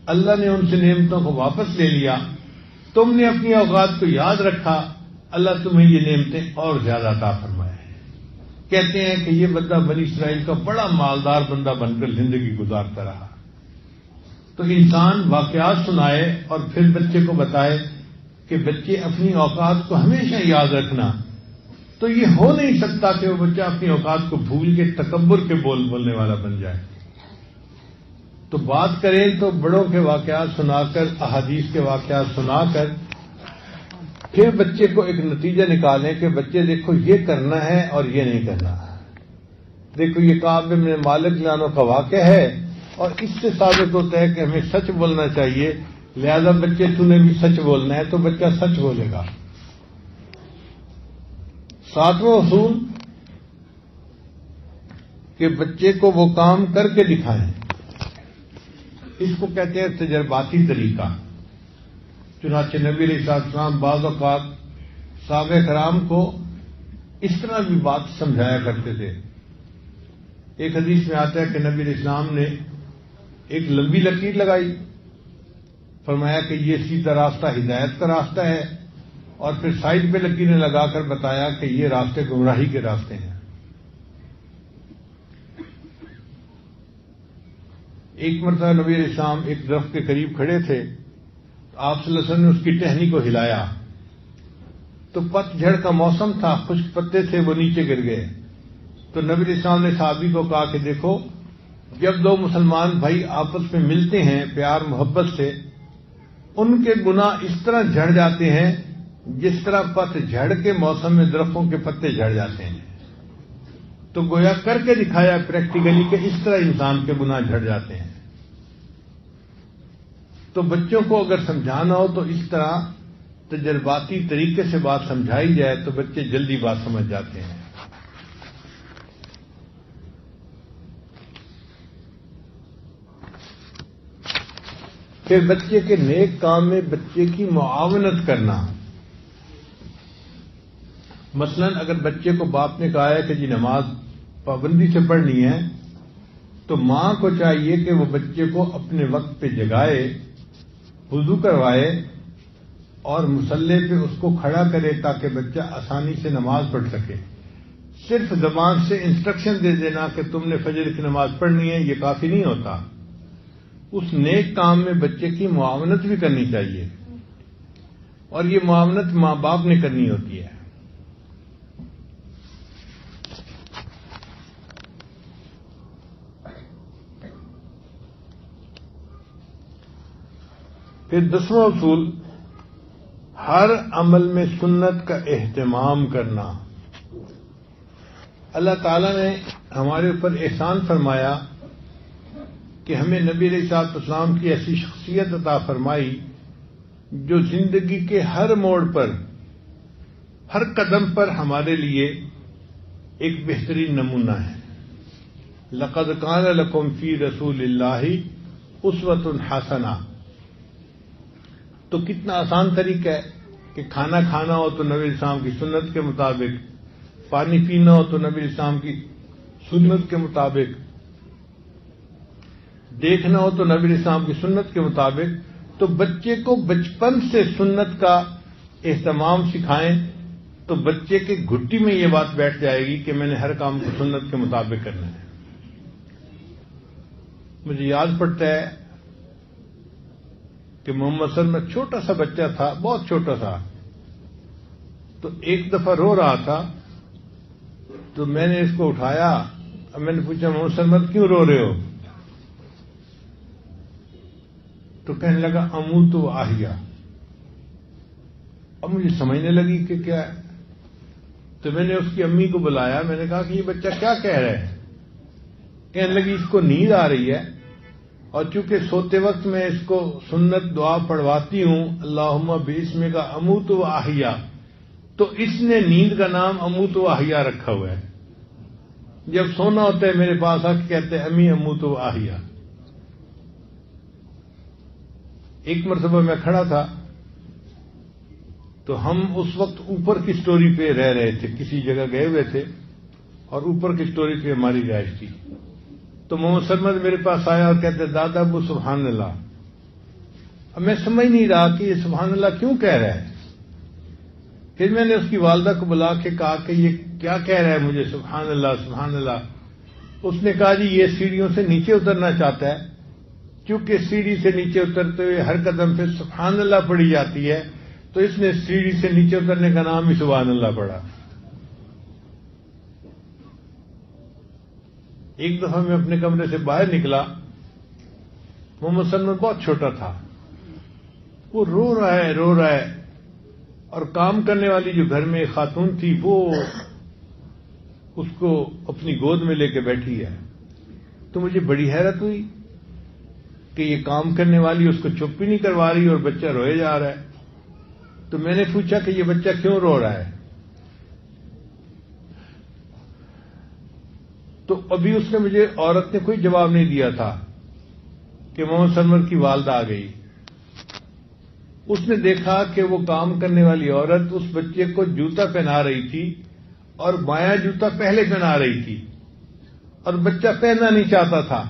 اللہ نے ان سے نعمتوں کو واپس لے لیا، تم نے اپنی اوقات کو یاد رکھا، اللہ تمہیں یہ نعمتیں اور زیادہ عطا فرمائے۔ کہتے ہیں کہ یہ بندہ بنی اسرائیل کا بڑا مالدار بندہ بن کر زندگی گزارتا رہا۔ تو انسان واقعات سنائے اور پھر بچے کو بتائے کہ بچے اپنی اوقات کو ہمیشہ یاد رکھنا، تو یہ ہو نہیں سکتا کہ وہ بچہ اپنی اوقات کو بھول کے تکبر کے بولنے والا بن جائے۔ تو بات کریں تو بڑوں کے واقعات سنا کر، احادیث کے واقعات سنا کر پھر بچے کو ایک نتیجہ نکالیں کہ بچے دیکھو یہ کرنا ہے اور یہ نہیں کرنا، دیکھو یہ کعب بن مالک لانوں کا واقعہ ہے اور اس سے ثابت ہوتا ہے کہ ہمیں سچ بولنا چاہیے، لہذا بچے تو نے بھی سچ بولنا ہے تو بچہ سچ بولے گا۔ 7واں اصول کہ بچے کو وہ کام کر کے دکھائیں، اس کو کہتے ہیں تجرباتی طریقہ۔ چنانچہ نبی علیہ السلام بعض اوقات صحابہ کرام کو اس طرح بھی بات سمجھایا کرتے تھے۔ ایک حدیث میں آتا ہے کہ نبی علیہ السلام نے ایک لمبی لکیر لگائی، فرمایا کہ یہ سیدھا راستہ ہدایت کا راستہ ہے، اور پھر سائڈ پہ لکیریں لگا کر بتایا کہ یہ راستے گمراہی کے راستے ہیں۔ ایک مرتبہ نبی علیہ السلام ایک درخت کے قریب کھڑے تھے، آپ صلی اللہ علیہ وسلم نے اس کی ٹہنی کو ہلایا تو پت جھڑ کا موسم تھا، خشک پتے تھے وہ نیچے گر گئے۔ تو نبی علیہ السلام نے صحابی کو کہا کہ دیکھو جب 2 مسلمان بھائی آپس میں ملتے ہیں پیار محبت سے، ان کے گناہ اس طرح جھڑ جاتے ہیں جس طرح پت جھڑ کے موسم میں درختوں کے پتے جھڑ جاتے ہیں۔ تو گویا کر کے دکھایا پریکٹیکلی کہ اس طرح انسان کے گناہ جھڑ جاتے ہیں۔ تو بچوں کو اگر سمجھانا ہو تو اس طرح تجرباتی طریقے سے بات سمجھائی جائے تو بچے جلدی بات سمجھ جاتے ہیں۔ پھر بچے کے نیک کام میں بچے کی معاونت کرنا، مثلا اگر بچے کو باپ نے کہا ہے کہ جی نماز پابندی سے پڑھنی ہے تو ماں کو چاہیے کہ وہ بچے کو اپنے وقت پہ جگائے، وضو کروائے اور مصلی پہ اس کو کھڑا کرے تاکہ بچہ آسانی سے نماز پڑھ سکے۔ صرف زبان سے انسٹرکشن دے دینا کہ تم نے فجر کی نماز پڑھنی ہے یہ کافی نہیں ہوتا، اس نیک کام میں بچے کی معاونت بھی کرنی چاہیے، اور یہ معاونت ماں باپ نے کرنی ہوتی ہے۔ پھر 10واں اصول ہر عمل میں سنت کا اہتمام کرنا۔ اللہ تعالیٰ نے ہمارے اوپر احسان فرمایا کہ ہمیں نبی علیہ السلام کی ایسی شخصیت عطا فرمائی جو زندگی کے ہر موڑ پر، ہر قدم پر ہمارے لیے ایک بہترین نمونہ ہے۔ لقد کان لکم فی رسول اللہ اسوۃ حسنہ۔ تو کتنا آسان طریقہ ہے کہ کھانا کھانا ہو تو نبی السلام کی سنت کے مطابق، پانی پینا ہو تو نبی السلام کی سنت کے مطابق، دیکھنا ہو تو نبی السلام کی سنت کے مطابق۔ تو بچے کو بچپن سے سنت کا اہتمام سکھائیں تو بچے کے گھٹی میں یہ بات بیٹھ جائے گی کہ میں نے ہر کام کو سنت کے مطابق کرنا ہے۔ مجھے یاد پڑتا ہے کہ محمد صلی اللہ علیہ وسلم چھوٹا سا بچہ تھا، بہت چھوٹا تھا، تو ایک دفعہ رو رہا تھا تو میں نے اس کو اٹھایا، میں نے پوچھا محمد صلی اللہ علیہ وسلم کیوں رو رہے ہو؟ تو کہنے لگا اموت و احیا، اب مجھے سمجھنے لگی کہ کیا ہے، تو میں نے اس کی امی کو بلایا، میں نے کہا کہ یہ بچہ کیا کہہ رہا ہے؟ کہنے لگی اس کو نیند آ رہی ہے، اور چونکہ سوتے وقت میں اس کو سنت دعا پڑھواتی ہوں، اللہم باسمک اموت و احیا، تو اس نے نیند کا نام اموت و احیا رکھا ہوا ہے۔ جب سونا ہوتا ہے میرے پاس آ کے کہتے ہیں امی اموت و احیا۔ ایک مرتبہ میں کھڑا تھا تو ہم اس وقت اوپر کی سٹوری پہ رہ رہے تھے، کسی جگہ گئے ہوئے تھے اور اوپر کی سٹوری پہ ہماری رہائش تھی، تو محمد سرمد میرے پاس آیا اور کہتے دادا ابو سبحان اللہ۔ اب میں سمجھ نہیں رہا کہ یہ سبحان اللہ کیوں کہہ رہا ہے۔ پھر میں نے اس کی والدہ کو بلا کے کہا کہ یہ کیا کہہ رہا ہے مجھے، سبحان اللہ سبحان اللہ۔ اس نے کہا جی یہ سیڑھیوں سے نیچے اترنا چاہتا ہے، کیونکہ سیڑھی سے نیچے اترتے ہوئے ہر قدم پہ سبحان اللہ پڑھی جاتی ہے، تو اس نے سیڑھی سے نیچے اترنے کا نام ہی سبحان اللہ پڑھا۔ ایک دفعہ میں اپنے کمرے سے باہر نکلا، محمد سلمان بہت چھوٹا تھا، وہ رو رہا ہے، اور کام کرنے والی جو گھر میں خاتون تھی وہ اس کو اپنی گود میں لے کے بیٹھی ہے۔ تو مجھے بڑی حیرت ہوئی کہ یہ کام کرنے والی اس کو چپ بھی نہیں کروا رہی اور بچہ روئے جا رہا ہے۔ تو میں نے پوچھا کہ یہ بچہ کیوں رو رہا ہے؟ تو ابھی اس نے مجھے، عورت نے کوئی جواب نہیں دیا تھا کہ محمد سرور کی والدہ آ گئی۔ اس نے دیکھا کہ وہ کام کرنے والی عورت اس بچے کو جوتا پہنا رہی تھی، اور بایاں جوتا پہلے پہنا رہی تھی، اور بچہ پہننا نہیں چاہتا تھا۔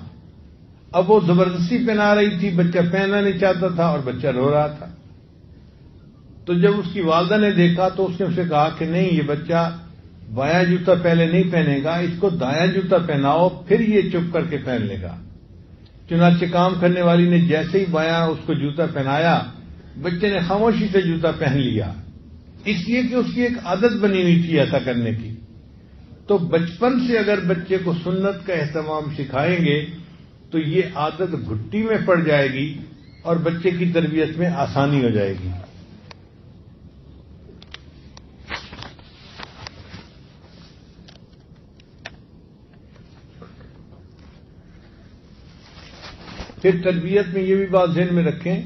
اب وہ زبردستی پہنا رہی تھی، بچہ پہننا نہیں چاہتا تھا اور بچہ رو رہا تھا۔ تو جب اس کی والدہ نے دیکھا تو اس نے اسے کہا کہ نہیں، یہ بچہ بایاں جوتا پہلے نہیں پہنے گا، اس کو دایاں جوتا پہناؤ، پھر یہ چپ کر کے پہن لے گا۔ چنانچہ کام کرنے والی نے جیسے ہی بایاں اس کو جوتا پہنایا، بچے نے خاموشی سے جوتا پہن لیا، اس لیے کہ اس کی ایک عادت بنی ہوئی تھی ایسا کرنے کی۔ تو بچپن سے اگر بچے کو سنت کا اہتمام سکھائیں گے تو یہ عادت گھٹی میں پڑ جائے گی اور بچے کی تربیت میں آسانی ہو جائے گی۔ پھر تربیت میں یہ بھی بات ذہن میں رکھیں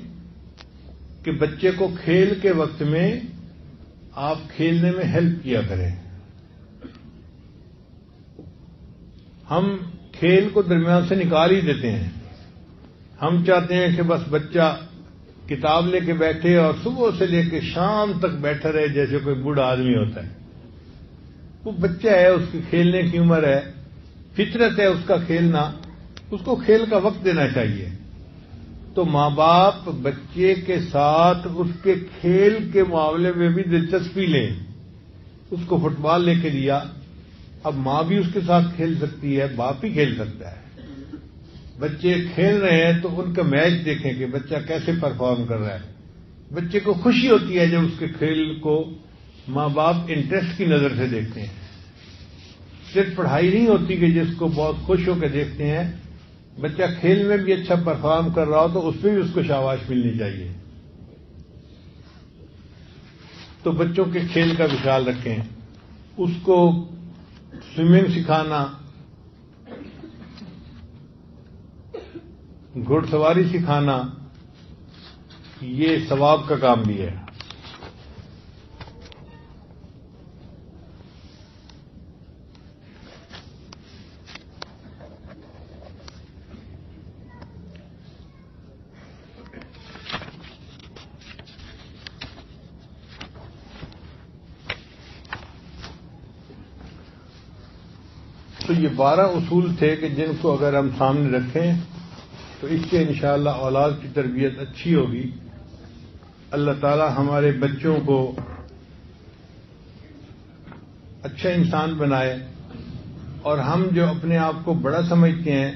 کہ بچے کو کھیل کے وقت میں آپ کھیلنے میں ہیلپ کیا کریں۔ ہم کھیل کو درمیان سے نکال ہی دیتے ہیں، ہم چاہتے ہیں کہ بس بچہ کتاب لے کے بیٹھے اور صبح سے لے کے شام تک بیٹھا رہے جیسے کوئی بوڑھا آدمی ہوتا ہے۔ وہ بچہ ہے، اس کی کھیلنے کی عمر ہے، فطرت ہے اس کا کھیلنا، اس کو کھیل کا وقت دینا چاہیے۔ تو ماں باپ بچے کے ساتھ اس کے کھیل کے معاملے میں بھی دلچسپی لیں۔ اس کو فٹ بال لے کے دیا، اب ماں بھی اس کے ساتھ کھیل سکتی ہے، باپ بھی کھیل سکتا ہے۔ بچے کھیل رہے ہیں تو ان کا میچ دیکھیں کہ بچہ کیسے پرفارم کر رہا ہے۔ بچے کو خوشی ہوتی ہے جب اس کے کھیل کو ماں باپ انٹرسٹ کی نظر سے دیکھتے ہیں۔ صرف پڑھائی نہیں ہوتی کہ جس کو بہت خوش ہو کے دیکھتے ہیں، بچہ کھیل میں بھی اچھا پرفارم کر رہا ہو تو اس پہ بھی اس کو شاباش ملنی چاہیے۔ تو بچوں کے کھیل کا بھی خیال رکھیں، اس کو سوئمنگ سکھانا، گھڑ سواری سکھانا، یہ ثواب کا کام بھی ہے۔ تو یہ 12 اصول تھے کہ جن کو اگر ہم سامنے رکھیں تو اس سے انشاءاللہ اولاد کی تربیت اچھی ہوگی۔ اللہ تعالی ہمارے بچوں کو اچھا انسان بنائے، اور ہم جو اپنے آپ کو بڑا سمجھتے ہیں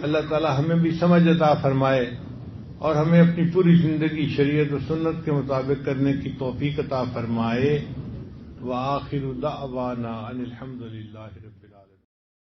اللہ تعالی ہمیں بھی سمجھ عطا فرمائے اور ہمیں اپنی پوری زندگی شریعت و سنت کے مطابق کرنے کی توفیق عطا فرمائے۔ وآخر دعوانا ان الحمد للہ رب العالمین۔